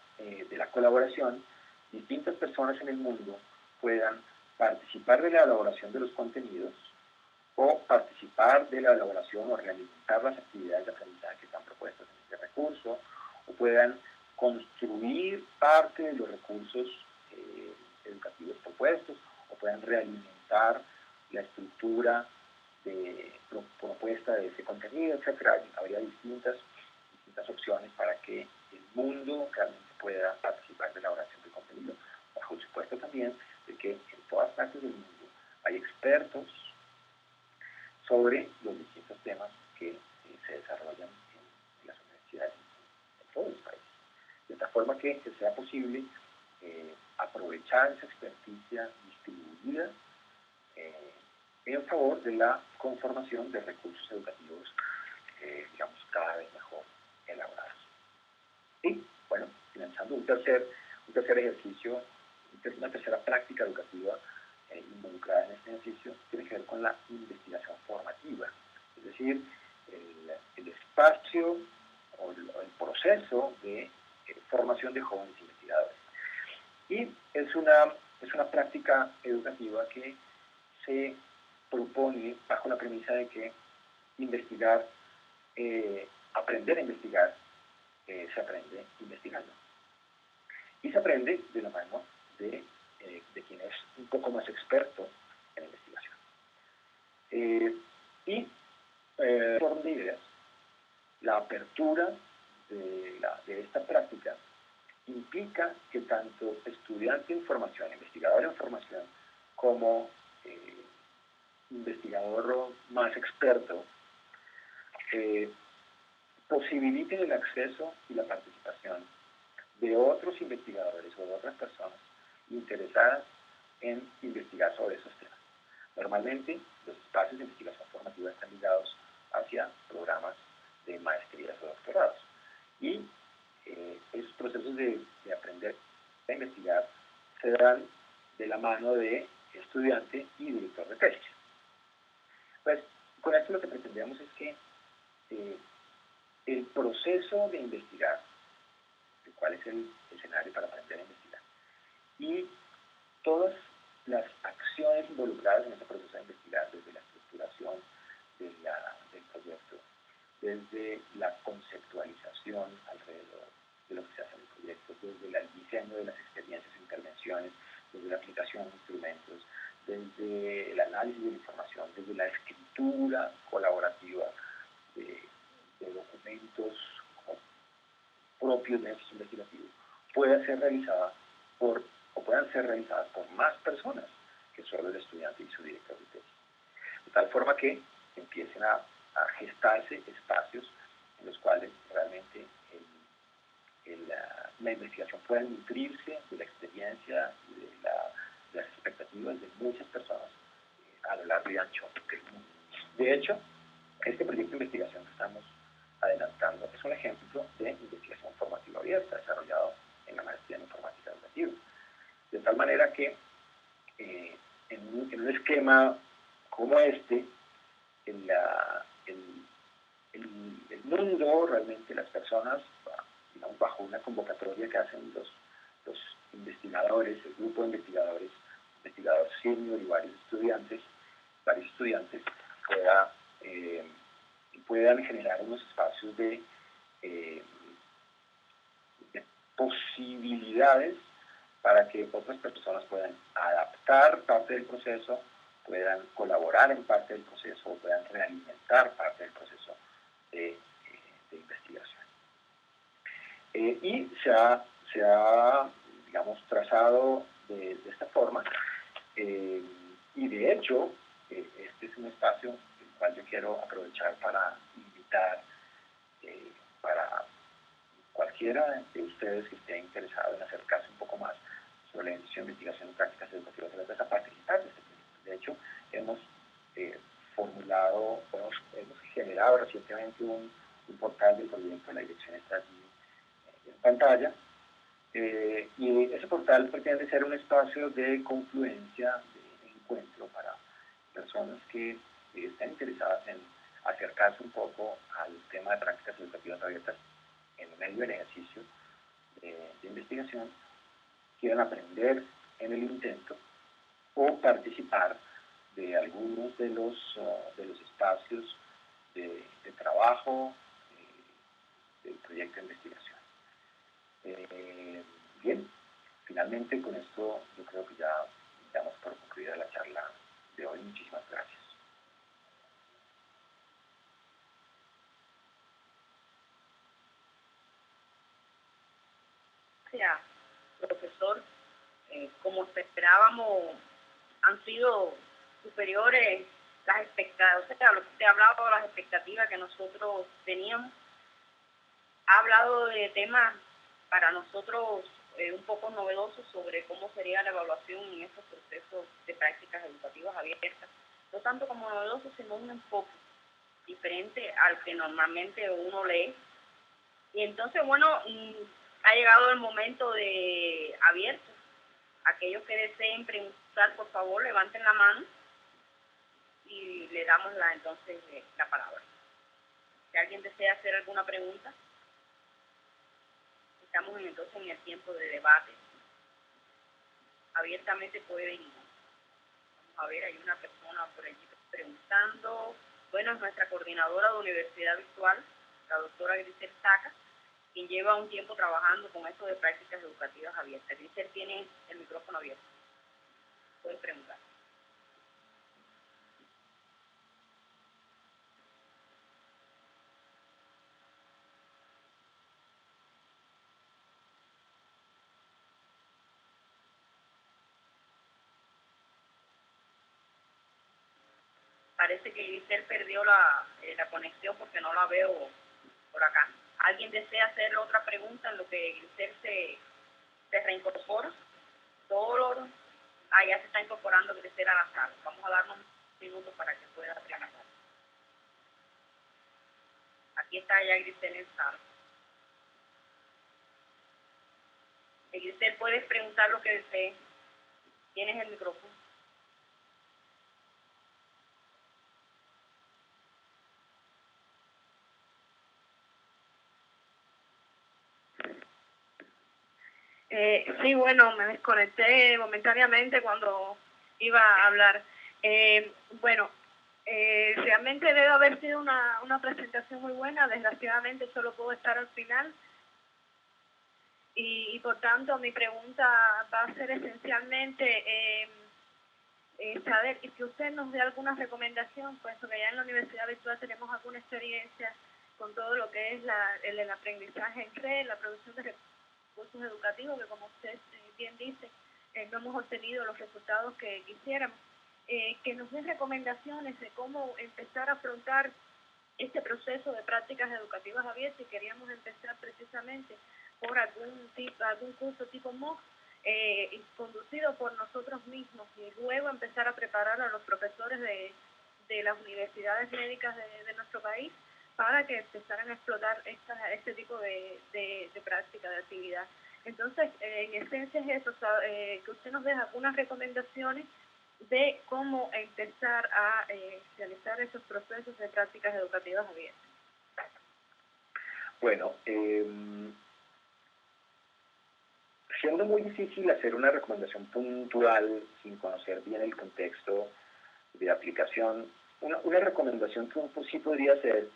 colaboración, distintas personas en el mundo puedan participar de la elaboración de los contenidos o participar de la elaboración o realizar las actividades de aprendizaje que están propuestas en este recurso, o puedan construir parte de los recursos educativos propuestos, o puedan realimentar la estructura de propuesta de ese contenido, etc. Habría distintas opciones para que el mundo realmente pueda participar de la elaboración del contenido, bajo el supuesto también de que en todas partes del mundo hay expertos sobre los distintos temas que se desarrollan en las universidades en todos los países. De tal forma que sea posible aprovechar esa experticia distribuida en favor de la conformación de recursos educativos, digamos, cada vez mejor elaborados. Y, bueno, finalizando un tercer ejercicio, una tercera práctica educativa involucrada en este ejercicio, tiene que ver con la investigación formativa, es decir, el espacio o el proceso de formación de jóvenes investigadores. Y es una práctica educativa que se propone bajo la premisa de que investigar, aprender a investigar, se aprende investigando. Y se aprende de la mano de quien es un poco más experto en investigación. Orden de ideas, la apertura de esta práctica implica que tanto estudiante en formación, investigador en formación, como investigador más experto, posibiliten el acceso y la participación de otros investigadores o de otras personas interesadas en investigar sobre esos temas. Normalmente, los espacios de investigación formativa están ligados hacia programas de maestrías o doctorados. Y esos procesos de aprender a investigar se dan de la mano de estudiante y director de tesis. Pues, con esto lo que pretendemos es que el proceso de investigar, cuál es el escenario para aprender a investigar, y todas las acciones involucradas en este proceso de investigar, desde la estructuración del proyecto, desde la conceptualización alrededor de lo que se hace en el proyecto, desde el diseño de las experiencias e intervenciones, desde la aplicación de instrumentos, desde el análisis de la información, desde la escritura colaborativa de documentos propios de esos investigativos, puedan ser realizadas por más personas que solo el estudiante y su director de tesis. De tal forma que empiecen a gestarse espacios en los cuales realmente la investigación pueda nutrirse de la experiencia y de las expectativas de muchas personas a lo largo y ancho del mundo. De hecho, este proyecto de investigación que estamos adelantando es un ejemplo de investigación formativa abierta desarrollado en la maestría en informática educativa. De tal manera que en un esquema como este, el mundo, realmente las personas, digamos, bajo una convocatoria que hacen los investigadores, el grupo de investigadores, investigador senior y varios estudiantes puedan generar unos espacios de posibilidades para que otras personas puedan adaptar parte del proceso, puedan colaborar en parte del proceso, puedan realimentar parte del proceso de investigación. Y se ha, digamos, trazado de esta forma, y de hecho, este es un espacio el cual yo quiero aprovechar para invitar para cualquiera de ustedes que esté interesado en acercarse un poco más sobre la investigación en prácticas educativas abiertas a participar de este proyecto. De hecho, hemos generado recientemente un portal del proyecto, la dirección está allí en pantalla, y ese portal pretende ser un espacio de confluencia, de encuentro para personas que estén interesadas en acercarse un poco al tema de prácticas educativas abiertas en medio del ejercicio de investigación, quieran aprender en el intento o participar de algunos de los espacios de trabajo del proyecto de investigación. Bien, finalmente con esto yo creo que ya damos por concluida la charla de hoy. Muchísimas gracias. Gracias, profesor. Como esperábamos, han sido superiores las expectativas, o sea, lo que usted ha hablado de las expectativas que nosotros teníamos. Ha hablado de temas para nosotros un poco novedosos sobre cómo sería la evaluación en estos procesos de prácticas educativas abiertas, no tanto como novedoso, sino un enfoque diferente al que normalmente uno lee. Y entonces, bueno, ha llegado el momento de abierto. Aquellos que deseen preguntar, por favor, levanten la mano y le damos entonces la palabra. Si alguien desea hacer alguna pregunta, estamos entonces en el tiempo de debate. Abiertamente pueden. Vamos a ver, hay una persona por allí preguntando. Bueno, es nuestra coordinadora de Universidad Virtual, la doctora Grisel Saca, quien lleva un tiempo trabajando con esto de prácticas educativas abiertas. Grisel tiene el micrófono abierto. Pueden preguntar. Parece que Grisel perdió la conexión porque no la veo por acá. ¿Alguien desea hacer otra pregunta en lo que Grisel se reincorpora? Ya se está incorporando Grisel a la sala. Vamos a darnos un minuto para que pueda preguntar. Aquí está ya Grisel en sala. Grisel, puedes preguntar lo que desees. Tienes el micrófono. Sí, bueno, me desconecté momentáneamente cuando iba a hablar. Bueno, realmente debe haber sido una presentación muy buena. Desgraciadamente solo puedo estar al final. Y por tanto mi pregunta va a ser esencialmente saber y que usted nos dé alguna recomendación, puesto que ya en la Universidad Virtual tenemos alguna experiencia con todo lo que es el aprendizaje en red, la producción de recursos educativos, que como usted bien dice, no hemos obtenido los resultados que quisiéramos. Que nos den recomendaciones de cómo empezar a afrontar este proceso de prácticas educativas abiertas, y queríamos empezar precisamente por algún curso tipo MOOC, conducido por nosotros mismos, y luego empezar a preparar a los profesores de las universidades médicas de nuestro país para que empezaran a explotar este tipo de práctica, de actividad. Entonces, en esencia es eso, que usted nos deja algunas recomendaciones de cómo empezar a realizar esos procesos de prácticas educativas abiertas. Bueno, siendo muy difícil hacer una recomendación puntual sin conocer bien el contexto de aplicación, una recomendación que sí podría hacer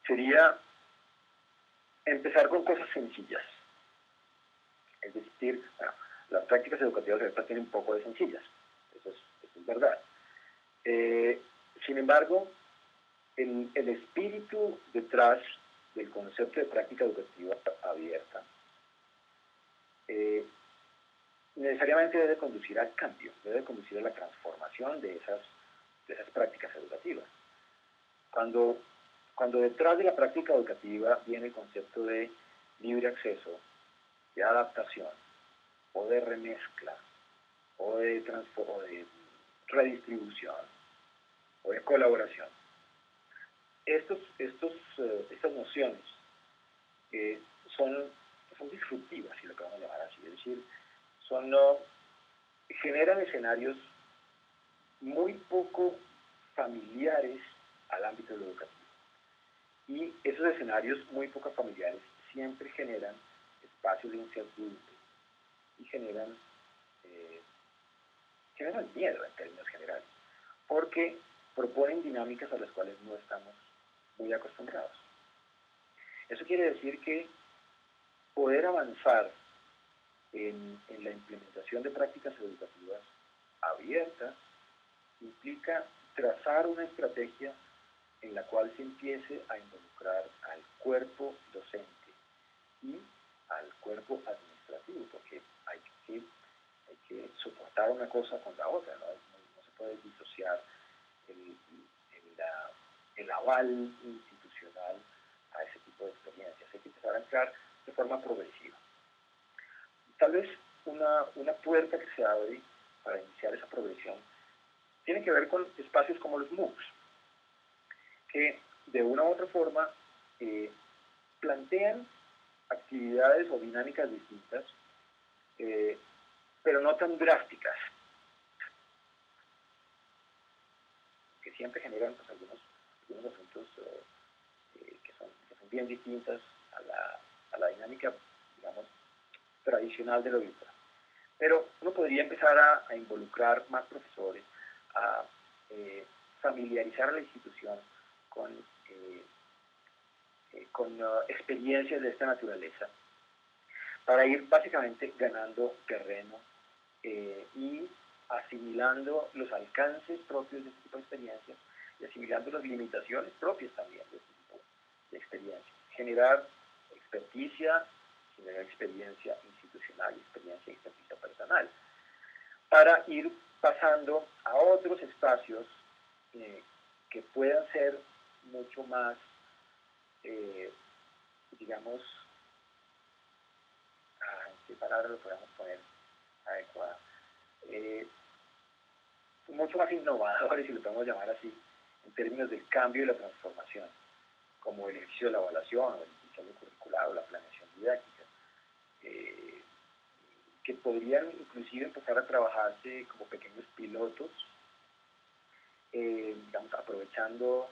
sería empezar con cosas sencillas. Es decir, bueno, las prácticas educativas abiertas tienen un poco de sencillas, eso es verdad. Sin embargo, el espíritu detrás del concepto de práctica educativa abierta necesariamente debe conducir al cambio, debe conducir a la transformación de esas prácticas educativas. Cuando detrás de la práctica educativa viene el concepto de libre acceso, de adaptación, o de remezcla, o de redistribución, o de colaboración, estas nociones son disruptivas, si lo podemos llamar así, es decir, generan escenarios muy poco familiares al ámbito de lo educativo. Y esos escenarios muy poco familiares siempre generan espacios de incertidumbre y generan miedo en términos generales, porque proponen dinámicas a las cuales no estamos muy acostumbrados. Eso quiere decir que poder avanzar en la implementación de prácticas educativas abiertas implica trazar una estrategia en la cual se empiece a involucrar al cuerpo docente y al cuerpo administrativo, porque hay que soportar una cosa con la otra, no se puede disociar el aval institucional a ese tipo de experiencias. Hay que empezar a entrar de forma progresiva. Tal vez una puerta que se abre para iniciar esa progresión tiene que ver con espacios como los MOOCs, que de una u otra forma plantean actividades o dinámicas distintas, pero no tan drásticas, que siempre generan pues, algunos asuntos que son bien distintas a la dinámica, digamos, tradicional de lo virtual. Pero uno podría empezar a involucrar más profesores, a familiarizar a la institución con experiencias de esta naturaleza, para ir básicamente ganando terreno y asimilando los alcances propios de este tipo de experiencias y asimilando las limitaciones propias también de este tipo de experiencias. Generar experticia, generar experiencia institucional, experticia personal, para ir pasando a otros espacios que puedan ser mucho más, digamos, ¿qué palabra lo podemos poner adecuada? Mucho más innovadores, si lo podemos llamar así, en términos del cambio y la transformación, como el ejercicio de la evaluación, o el diseño curricular, o la planeación didáctica, que podrían inclusive empezar a trabajarse como pequeños pilotos, digamos, aprovechando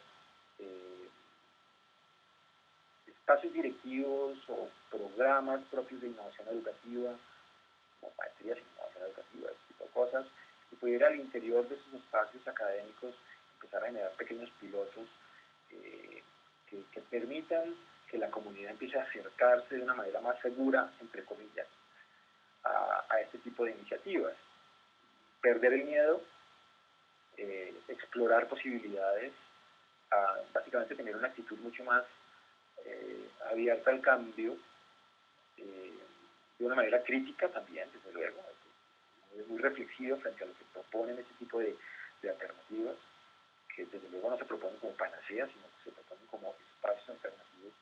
espacios directivos o programas propios de innovación educativa, como maestrías en innovación educativa, ese tipo de cosas, y pudiera al interior de esos espacios académicos empezar a generar pequeños pilotos que permitan que la comunidad empiece a acercarse de una manera más segura, entre comillas, a este tipo de iniciativas. Perder el miedo, explorar posibilidades, básicamente tener una actitud mucho más abierta al cambio, de una manera crítica también, desde luego, muy reflexivo frente a lo que proponen este tipo de alternativas, que desde luego no se proponen como panaceas, sino que se proponen como espacios alternativos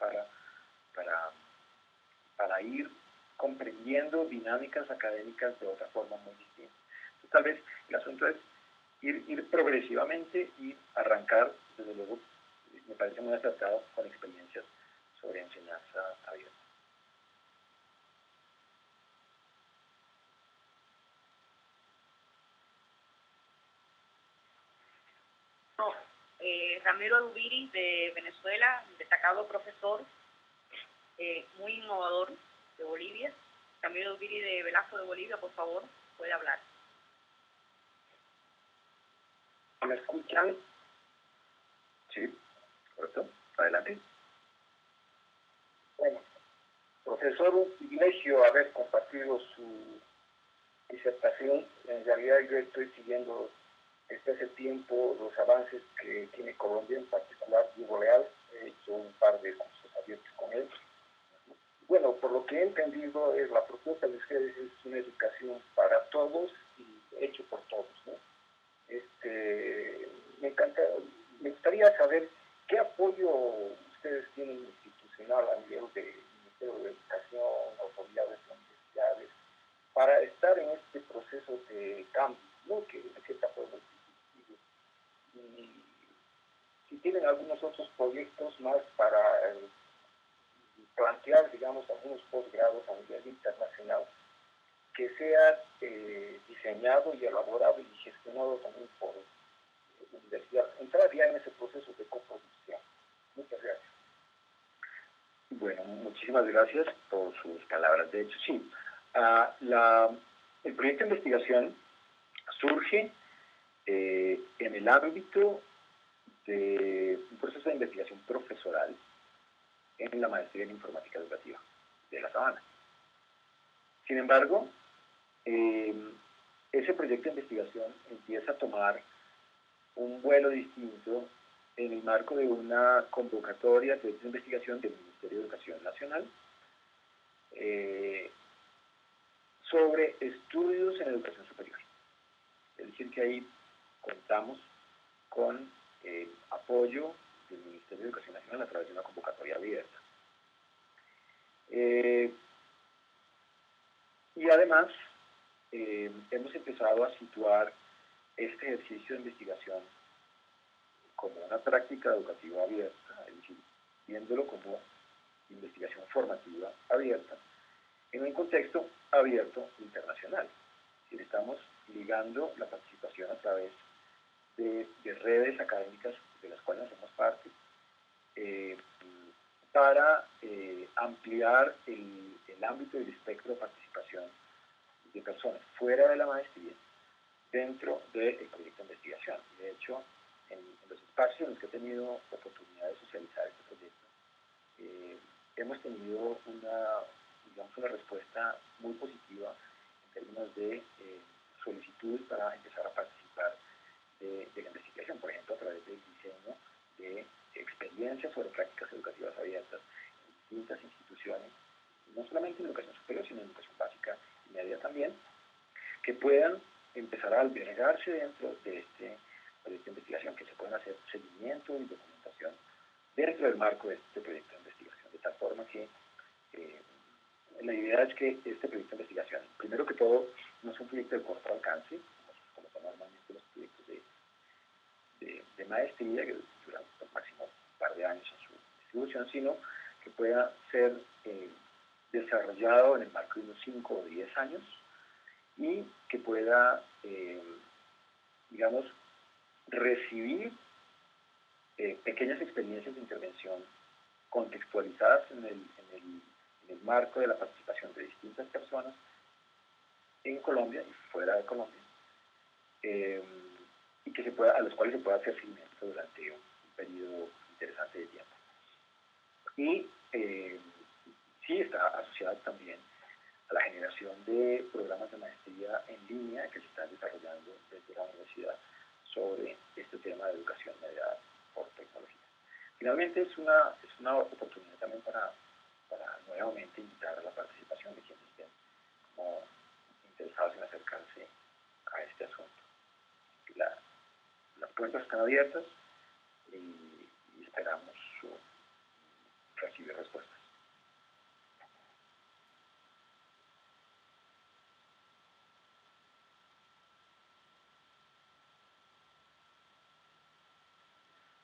para ir comprendiendo dinámicas académicas de otra forma muy distinta. Entonces, tal vez el asunto es ir progresivamente y arrancar, desde luego, me parece muy acertado, con experiencias sobre enseñanza abierta. Ramiro Dubiri, de Venezuela, destacado profesor, muy innovador, de Bolivia. Ramiro Dubiri, de Velasco, de Bolivia, por favor, puede hablar. ¿Me escuchan? Sí, correcto. Adelante. Bueno, profesor, un privilegio haber compartido su disertación. En realidad yo estoy siguiendo desde hace tiempo los avances que tiene Colombia, en particular Diego Leal. He hecho un par de cursos abiertos con él. Bueno, por lo que he entendido, la propuesta de ustedes es una educación para todos y hecho por todos, ¿no? Me gustaría saber qué apoyo ustedes tienen institucional a nivel del Ministerio de Educación, autoridades de universidades, para estar en este proceso de cambio, ¿no? Que de cierta forma es difícil. Y si tienen algunos otros proyectos más para plantear, digamos, algunos posgrados a nivel internacional, que sea diseñado y elaborado y gestionado también por universidades. Entrar ya en ese proceso de coproducción. Muchas gracias. Bueno, muchísimas gracias por sus palabras. De hecho, sí, el proyecto de investigación surge en el ámbito de un proceso de investigación profesoral en la maestría en informática educativa de La Sabana. Sin embargo, ese proyecto de investigación empieza a tomar un vuelo distinto en el marco de una convocatoria de proyectos de investigación del Ministerio de Educación Nacional sobre estudios en educación superior. Es decir, que ahí contamos con apoyo del Ministerio de Educación Nacional a través de una convocatoria abierta. Y además, hemos empezado a situar este ejercicio de investigación como una práctica educativa abierta, es decir, viéndolo como investigación formativa abierta, en un contexto abierto internacional. Es decir, estamos ligando la participación a través de redes académicas de las cuales hacemos parte, para ampliar el ámbito y el espectro de participación de personas fuera de la maestría dentro del proyecto de investigación. De hecho, en los espacios en los que he tenido oportunidad de socializar este proyecto, hemos tenido una respuesta muy positiva en términos de solicitudes para empezar a participar de la investigación, por ejemplo, a través del diseño de experiencias sobre prácticas educativas abiertas en distintas instituciones, no solamente en educación superior, sino en educación básica y media también, que puedan empezar a albergarse dentro de este proyecto de investigación, que se puedan hacer seguimiento y documentación dentro del marco de este proyecto de investigación, de tal forma que la idea es que este proyecto de investigación, primero que todo, no es un proyecto de corto alcance, como son normalmente los proyectos de maestría, que duran máximo un par de años en su distribución, sino que pueda ser desarrollado en el marco de unos 5 o 10 años y que pueda, digamos, recibir pequeñas experiencias de intervención contextualizadas en el marco de la participación de distintas personas en Colombia y fuera de Colombia, y que a los cuales se pueda hacer seguimiento durante un periodo interesante de tiempo. Y sí está asociado también a la generación de programas de maestría en línea que se están desarrollando desde la universidad sobre este tema de educación mediada por tecnología. Finalmente es una oportunidad también para nuevamente invitar a la participación de quienes estén como interesados en acercarse a este asunto. Las puertas están abiertas y esperamos recibir respuestas.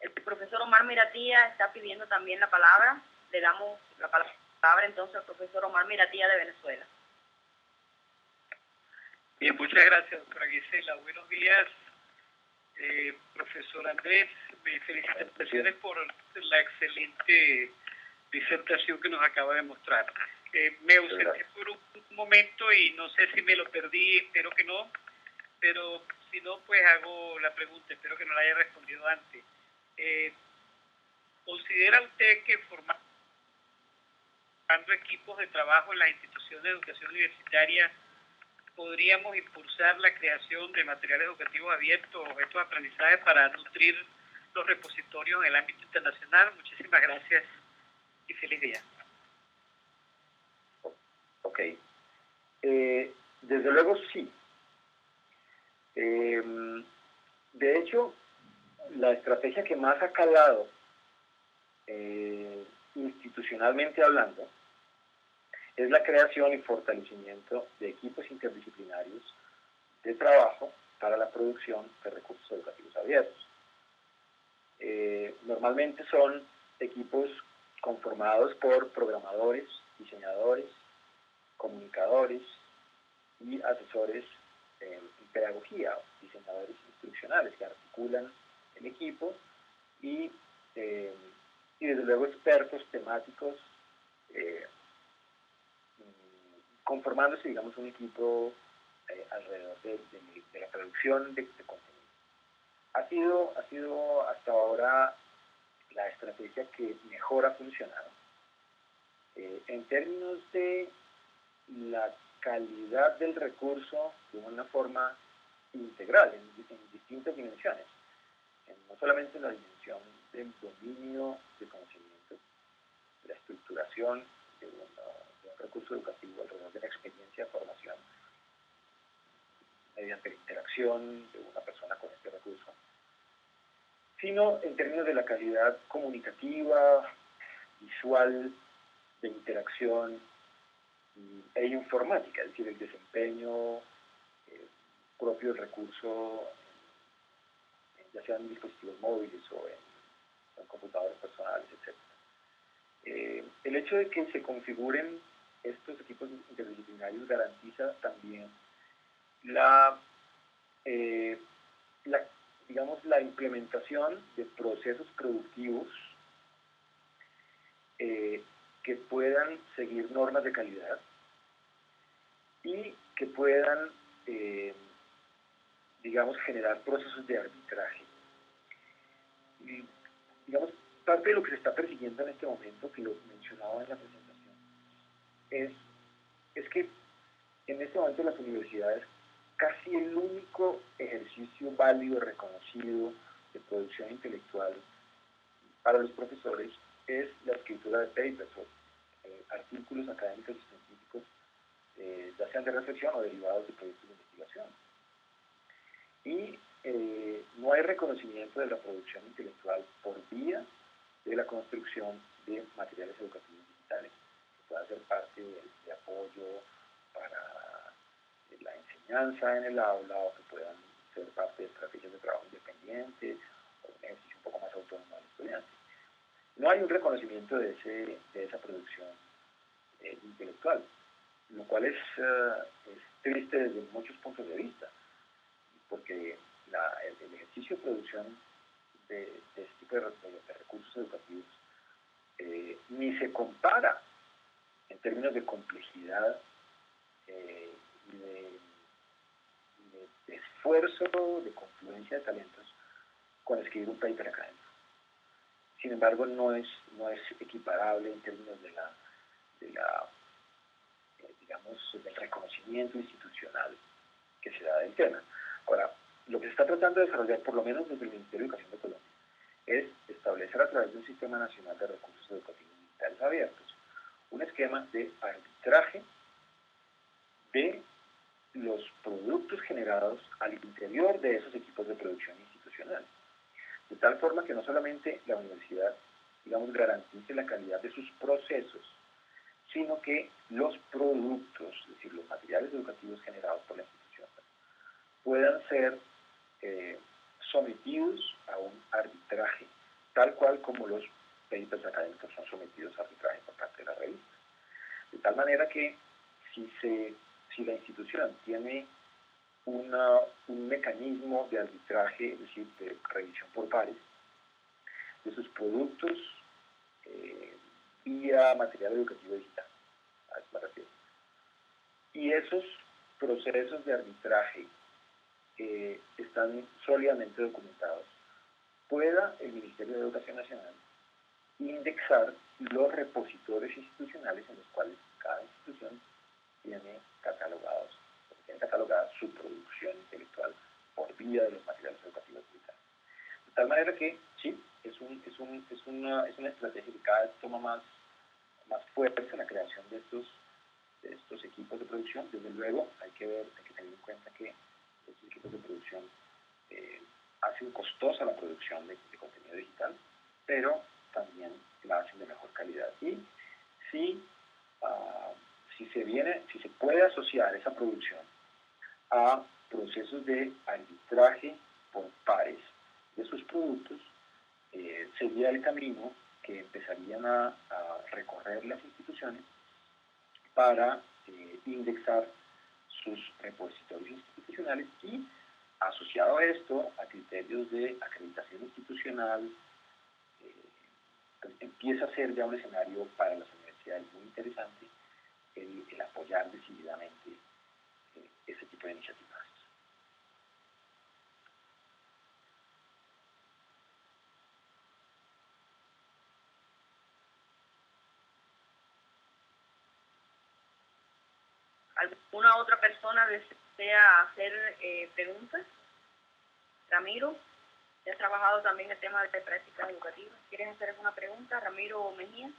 El profesor Omar Miratía está pidiendo también la palabra. Le damos la palabra entonces al profesor Omar Miratía de Venezuela. Bien, muchas gracias, doctora Gisela. Buenos días, profesor Andrés. Felicitaciones por la excelente disertación que nos acaba de mostrar. Me ausenté por un momento y no sé si me lo perdí, espero que no, pero si no, pues hago la pregunta, espero que no la haya respondido antes. ¿Considera usted que formando equipos de trabajo en las instituciones de educación universitaria podríamos impulsar la creación de materiales educativos abiertos, objetos de aprendizaje para nutrir los repositorios en el ámbito internacional? Muchísimas gracias y feliz día. Ok. Desde luego sí. De hecho, la estrategia que más ha calado institucionalmente hablando es la creación y fortalecimiento de equipos interdisciplinarios de trabajo para la producción de recursos educativos abiertos. Normalmente son equipos conformados por programadores, diseñadores, comunicadores y asesores en pedagogía, diseñadores instruccionales que articulan el equipo y desde luego expertos temáticos conformándose, digamos, un equipo alrededor de la producción de contenido. Ha sido hasta ahora la estrategia que mejor ha funcionado. En términos de la calidad del recurso de una forma integral, en distintas dimensiones, no solamente en la dimensión del dominio de conocimiento, de la estructuración de un recurso educativo alrededor de la experiencia de formación, mediante la interacción de una persona con este recurso, sino en términos de la calidad comunicativa, visual, de interacción e informática, es decir, el desempeño propio del recurso, ya sean en dispositivos móviles o en computadores personales, etc. El hecho de que se configuren estos equipos interdisciplinarios garantiza también digamos, la implementación de procesos productivos que puedan seguir normas de calidad y que puedan, digamos, generar procesos de arbitraje. Y, digamos, parte de lo que se está persiguiendo en este momento, que lo mencionaba en la presentación, es que en este momento las universidades, casi el único ejercicio válido, reconocido de producción intelectual para los profesores es la escritura de papers o artículos académicos y científicos, ya sean de reflexión o derivados de proyectos de investigación. Y no hay reconocimiento de la producción intelectual por vía de la construcción de materiales educativos digitales, que puedan ser parte de apoyo para la enseñanza en el aula o que puedan ser parte de estrategias de trabajo independiente o un ejercicio un poco más autónomo del estudiante. No hay un reconocimiento de esa producción intelectual, lo cual es triste desde muchos puntos de vista, porque el ejercicio de producción de este tipo de recursos educativos ni se compara en términos de complejidad y de esfuerzo de confluencia de talentos con escribir un paper académico. Sin embargo, no es equiparable en términos digamos, del reconocimiento institucional que se da del tema. Ahora, lo que se está tratando de desarrollar, por lo menos desde el Ministerio de Educación de Colombia, es establecer a través de un Sistema Nacional de Recursos Educativos Digitales Abiertos un esquema de arbitraje de los productos generados al interior de esos equipos de producción institucional. De tal forma que no solamente la universidad, digamos, garantice la calidad de sus procesos, sino que los productos, es decir, los materiales educativos generados por la institución, puedan ser sometidos a un arbitraje, tal cual como los papers académicos son sometidos a arbitraje por parte de la revista. De tal manera que si la institución tiene un mecanismo de arbitraje, es decir, de revisión por pares, de sus productos vía material educativo digital, a eso me refiero. Y esos procesos de arbitraje están sólidamente documentados, pueda el Ministerio de Educación Nacional indexar los repositorios institucionales en los cuales cada institución tiene catalogada su producción intelectual por vía de los materiales educativos digitales. De tal manera que, sí, es una estrategia que cada vez toma más fuerza en la creación de estos equipos de producción. Desde luego, hay que tener en cuenta que estos equipos de producción hacen costosa la producción de contenido digital, pero también la hacen de mejor calidad. Y si se puede asociar esa producción a procesos de arbitraje por pares de sus productos, sería el camino que empezarían a recorrer las instituciones para indexar sus repositorios institucionales y, asociado a esto, a criterios de acreditación institucional, pues empieza a ser ya un escenario para las universidades muy interesante el apoyar decididamente ese tipo de iniciativas. ¿Alguna otra persona desea hacer preguntas? Ramiro, ¿te has trabajado también el tema de prácticas educativas? ¿Quieres hacer alguna pregunta? Ramiro Mejía.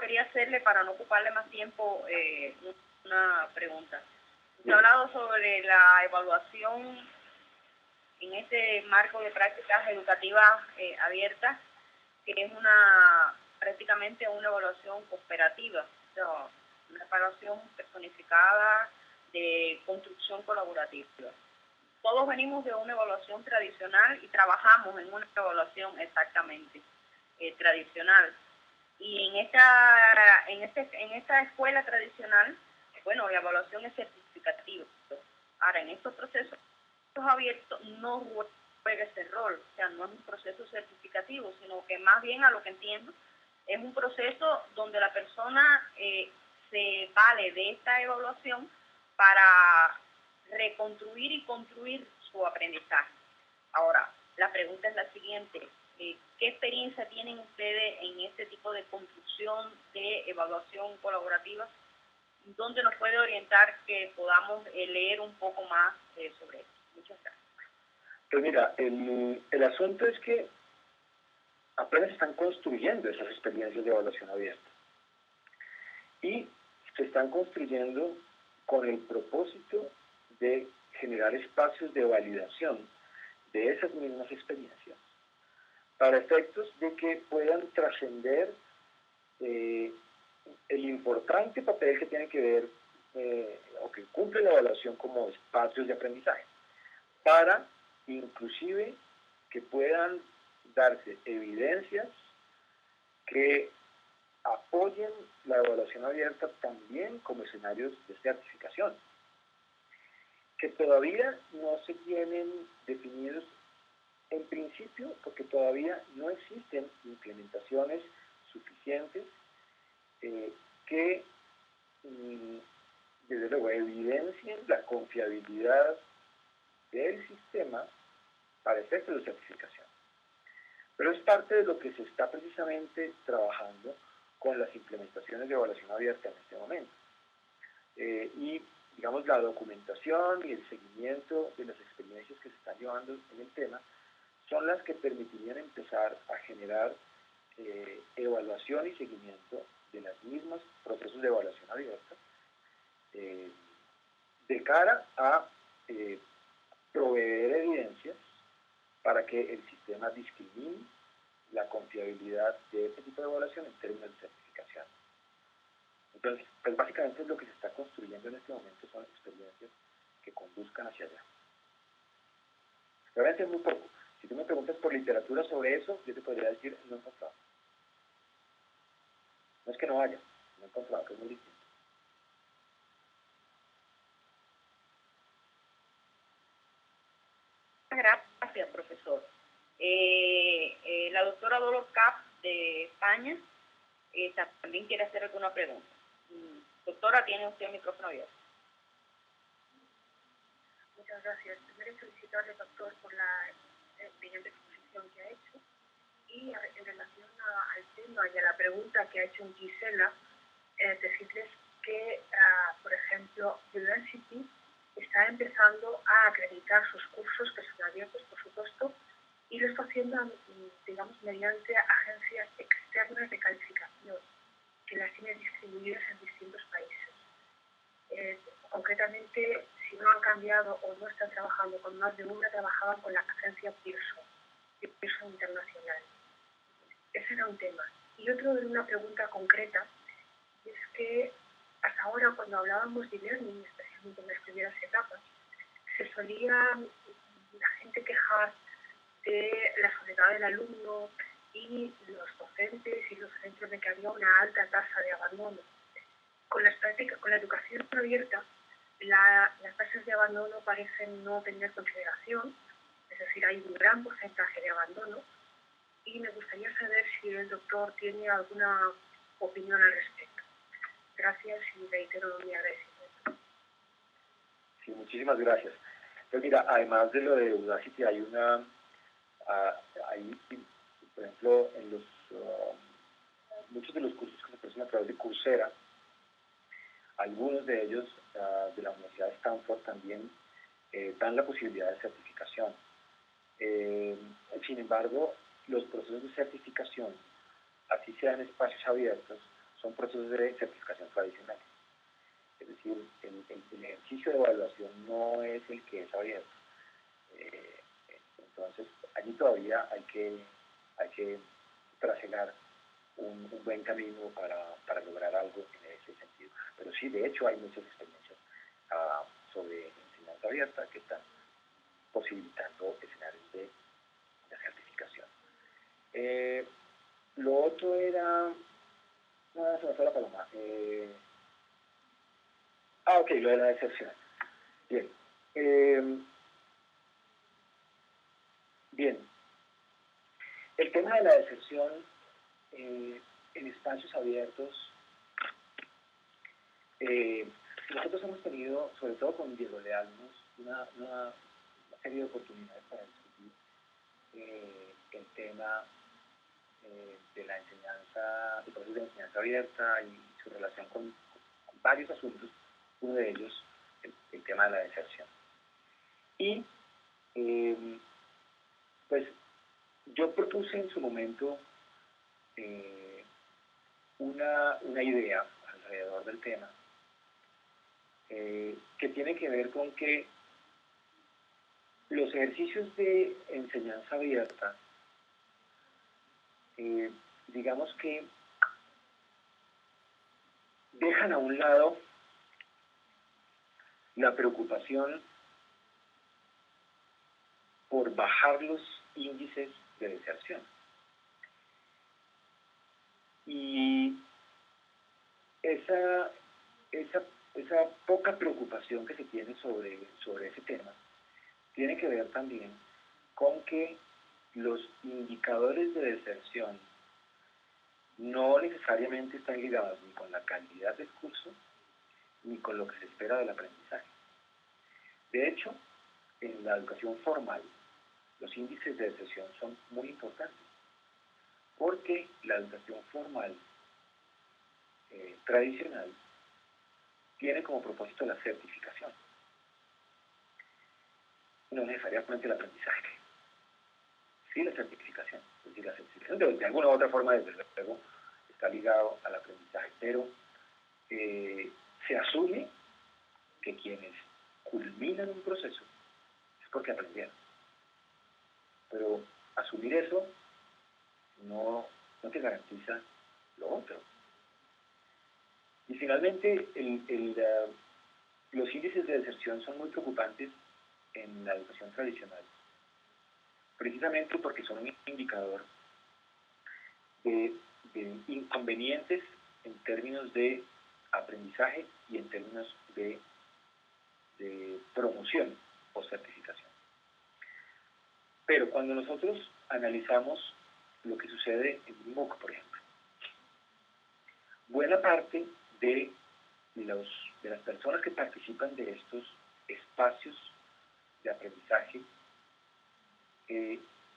Quería hacerle, para no ocuparle más tiempo, una pregunta. Se ha hablado sobre la evaluación en este marco de prácticas educativas abiertas, que es prácticamente una evaluación cooperativa, o sea, una evaluación personificada de construcción colaborativa. Todos venimos de una evaluación tradicional y trabajamos en una evaluación exactamente tradicional. Y en esta escuela tradicional, bueno, la evaluación es certificativa. Ahora, en estos procesos abiertos no juega ese rol, o sea, no es un proceso certificativo, sino que más bien, a lo que entiendo, es un proceso donde la persona se vale de esta evaluación para reconstruir y construir su aprendizaje. Ahora, la pregunta es la siguiente: ¿qué experiencia tienen ustedes en este tipo de construcción de evaluación colaborativa? ¿Dónde nos puede orientar que podamos leer un poco más sobre esto? Muchas gracias. Pues mira, el asunto es que apenas están construyendo esas experiencias de evaluación abierta. Y se están construyendo con el propósito de generar espacios de validación de esas mismas experiencias, para efectos de que puedan trascender el importante papel que tiene que ver o que cumple la evaluación como espacios de aprendizaje, para inclusive que puedan darse evidencias que apoyen la evaluación abierta también como escenarios de certificación. que todavía no se tienen definidos en principio, porque todavía no existen implementaciones suficientes que, desde luego, evidencien la confiabilidad del sistema para efectos de certificación. Pero es parte de lo que se está precisamente trabajando con las implementaciones de evaluación abierta en este momento. Y, digamos, la documentación y el seguimiento de las experiencias que se están llevando en el tema son las que permitirían empezar a generar evaluación y seguimiento de las mismas procesos de evaluación abierta de cara a proveer evidencias para que el sistema discrimine la confiabilidad de este tipo de evaluación en términos de certificación. Entonces, pues básicamente lo que se está construyendo en este momento son experiencias que conduzcan hacia allá. Realmente es muy poco. Si tú me preguntas por literatura sobre eso, yo te podría decir, no he encontrado. No es que no haya, no he encontrado, que es muy distinto. Gracias, profesor. La doctora Dolor Cap de España también quiere hacer alguna pregunta. Doctora, tiene usted el micrófono abierto. Muchas gracias. Primero felicitarle, doctor, por la brillante exposición que ha hecho. Y en relación al tema y a la pregunta que ha hecho Gisela, decirles que, por ejemplo, University está empezando a acreditar sus cursos, que son abiertos, por supuesto, y lo está haciendo, digamos, mediante agencias externas de calificación, que las tiene distribuidas en distintos países. Concretamente, si no han cambiado o no están trabajando con más de una, trabajaban con la agencia Pearson Internacional. Ese era un tema. Y otro de una pregunta concreta, es que hasta ahora, cuando hablábamos de learning, especialmente en las primeras etapas, se solía la gente quejar de la soledad del alumno y los docentes y los centros de que había una alta tasa de abandono. Con la educación abierta, las tasas de abandono parecen no tener consideración, es decir, hay un gran porcentaje de abandono, y me gustaría saber si el doctor tiene alguna opinión al respecto. Gracias y reitero mi agradecimiento. Sí, muchísimas gracias. Pues mira, además de lo de Udacity, hay por ejemplo, en muchos de los cursos que se ofrecen a través de Coursera, algunos de ellos de la Universidad de Stanford también dan la posibilidad de certificación. Sin embargo, los procesos de certificación, así sean espacios abiertos, son procesos de certificación tradicionales. Es decir, el ejercicio de evaluación no es el que es abierto. Entonces, allí todavía hay que trasegar un buen camino para lograr algo en ese sentido. Pero sí, de hecho, hay muchas experiencias sobre enseñanza abierta que están posibilitando escenarios de certificación. Lo otro era... No, se me fue la paloma. Ok, lo de la deserción. Bien. Bien. El tema de la deserción en espacios abiertos, nosotros hemos tenido, sobre todo con Diego Lealnos, una serie de oportunidades para discutir el tema de la enseñanza, de procesos de enseñanza abierta y su relación con varios asuntos, uno de ellos el tema de la deserción. Y pues yo propuse en su momento una idea alrededor del tema que tiene que ver con que los ejercicios de enseñanza abierta, digamos que dejan a un lado la preocupación por bajar los índices de deserción. esa poca preocupación que se tiene sobre ese tema tiene que ver también con que los indicadores de deserción no necesariamente están ligados ni con la calidad del curso ni con lo que se espera del aprendizaje. De hecho, en la educación formal, los índices de deserción son muy importantes, porque la educación formal tradicional tiene como propósito la certificación, no necesariamente el aprendizaje, sí la certificación. Es decir, la certificación de alguna u otra forma, desde luego, está ligado al aprendizaje, pero se asume que quienes culminan un proceso es porque aprendieron. Pero asumir eso no te garantiza lo otro. Y finalmente, los índices de deserción son muy preocupantes en la educación tradicional, precisamente porque son un indicador de inconvenientes en términos de aprendizaje y en términos de promoción o certificación. Pero cuando nosotros analizamos lo que sucede en un MOOC, por ejemplo, buena parte de las personas que participan de estos espacios de aprendizaje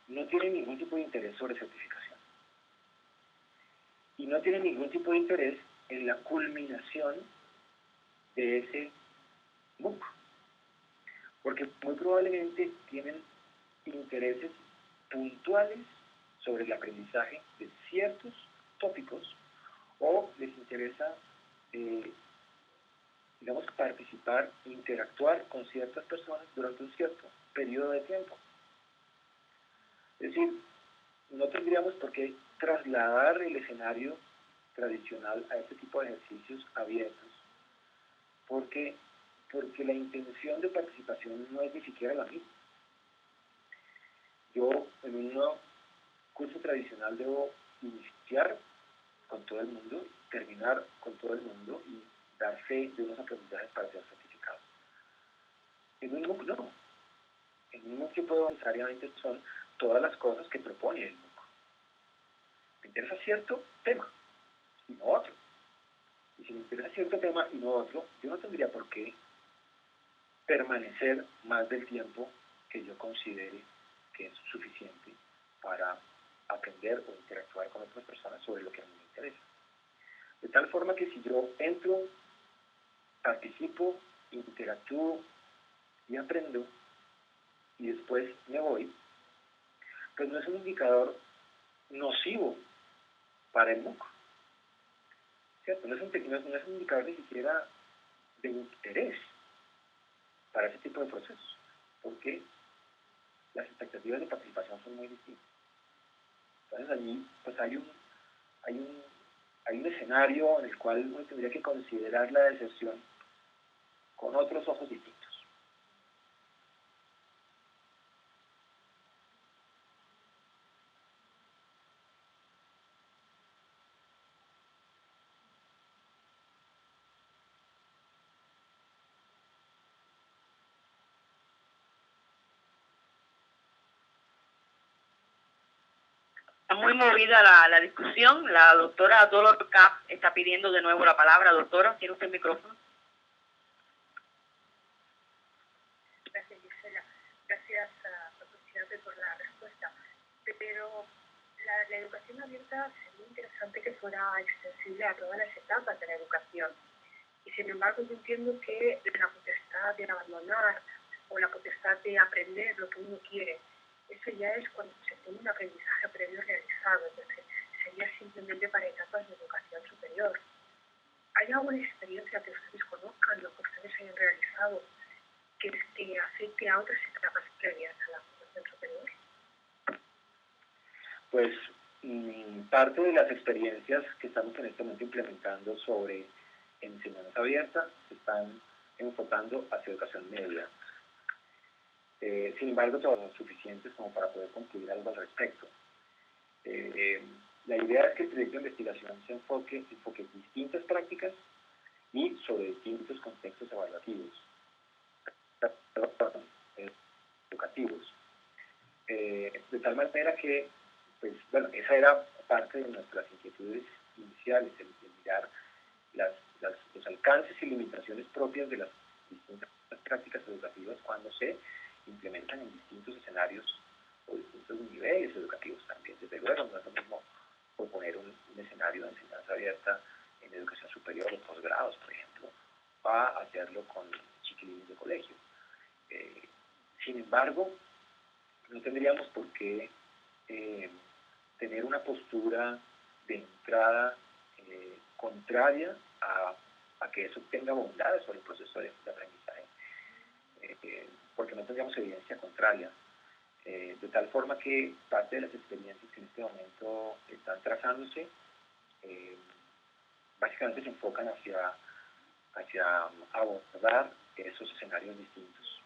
no tienen ningún tipo de interés sobre certificación y no tienen ningún tipo de interés en la culminación de ese MOOC, porque muy probablemente tienen intereses puntuales sobre el aprendizaje de ciertos tópicos o les interesa, digamos, participar, interactuar con ciertas personas durante un cierto periodo de tiempo. Es decir, no tendríamos por qué trasladar el escenario tradicional a este tipo de ejercicios abiertos, porque la intención de participación no es ni siquiera la misma. Yo en un curso tradicional debo iniciar con todo el mundo, terminar con todo el mundo y dar fe de unos aprendizajes para ser certificados. En un MOOC no. En un MOOC yo puedo necesariamente son todas las cosas que propone el MOOC. Me interesa cierto tema y no otro. Y si me interesa cierto tema y no otro, yo no tendría por qué permanecer más del tiempo que yo considere que es suficiente para aprender o interactuar con otras personas sobre lo que a mí me interesa. De tal forma que si yo entro, participo, interactúo y aprendo y después me voy, pues no es un indicador nocivo para el MOOC, ¿cierto? No es un indicador ni siquiera de interés para ese tipo de procesos, porque las expectativas de participación son muy distintas. Entonces allí pues hay un escenario en el cual uno tendría que considerar la deserción con otros ojos distintos. Está muy movida la discusión. La doctora Dolor Cap está pidiendo de nuevo la palabra. Doctora, ¿tiene usted el micrófono? Gracias, Gisela. Gracias, profesor, por la respuesta. Pero la educación abierta sería interesante que fuera extensible a todas las etapas de la educación. Y sin embargo, yo entiendo que la potestad de abandonar o la potestad de aprender lo que uno quiere, eso ya es cuando se tiene un aprendizaje previo realizado, es decir, sería simplemente para etapas de educación superior. ¿Hay alguna experiencia que ustedes conozcan, lo que ustedes hayan realizado, que afecte a otras etapas previas a la educación superior? Pues parte de las experiencias que estamos en este momento implementando sobre enseñanza abierta se están enfocando hacia educación media. Sin embargo, todavía no son suficientes como para poder concluir algo al respecto. La idea es que el proyecto de investigación se enfoque distintas prácticas y sobre distintos contextos evaluativos, educativos. De tal manera que, pues, bueno, esa era parte de nuestras inquietudes iniciales, el mirar los alcances y limitaciones propias de las distintas prácticas educativas cuando se implementan en distintos escenarios o distintos niveles educativos también. Desde luego, no es lo mismo proponer un escenario de enseñanza abierta en educación superior o posgrados, por ejemplo, a hacerlo con chiquilines de colegio. Sin embargo, no tendríamos por qué tener una postura de entrada contraria a que eso tenga bondades sobre el proceso de aprendizaje, porque no tendríamos evidencia contraria, de tal forma que parte de las experiencias que en este momento están trazándose básicamente se enfocan hacia abordar esos escenarios distintos.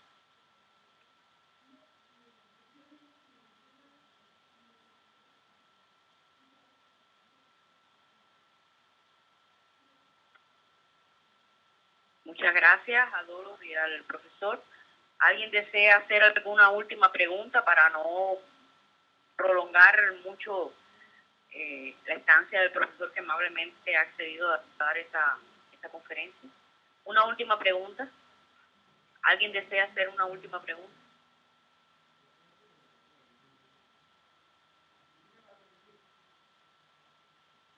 Muchas gracias a Dolores y al profesor. ¿Alguien desea hacer alguna última pregunta para no prolongar mucho la estancia del profesor que amablemente ha accedido a dar esta conferencia? Una última pregunta. ¿Alguien desea hacer una última pregunta?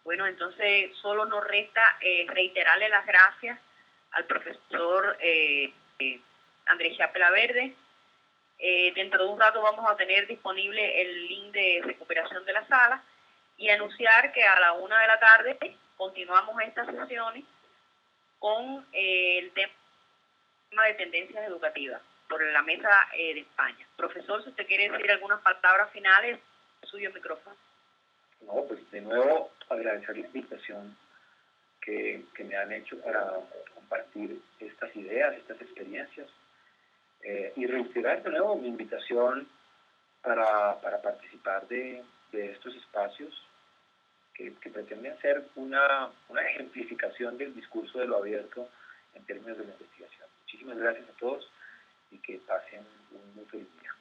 Bueno, entonces solo nos resta reiterarle las gracias al profesor Andrés Chapela Verde. Dentro de un rato vamos a tener disponible el link de recuperación de la sala y anunciar que a la 1 de la tarde continuamos estas sesiones con el tema de tendencias educativas por la mesa de España. Profesor, si usted quiere decir algunas palabras finales, suyo el micrófono. No, pues de nuevo agradecer la invitación que me han hecho para compartir estas ideas, estas experiencias, y reiterar de nuevo mi invitación para participar de estos espacios que pretenden ser una ejemplificación del discurso de lo abierto en términos de la investigación. Muchísimas gracias a todos y que pasen un muy feliz día.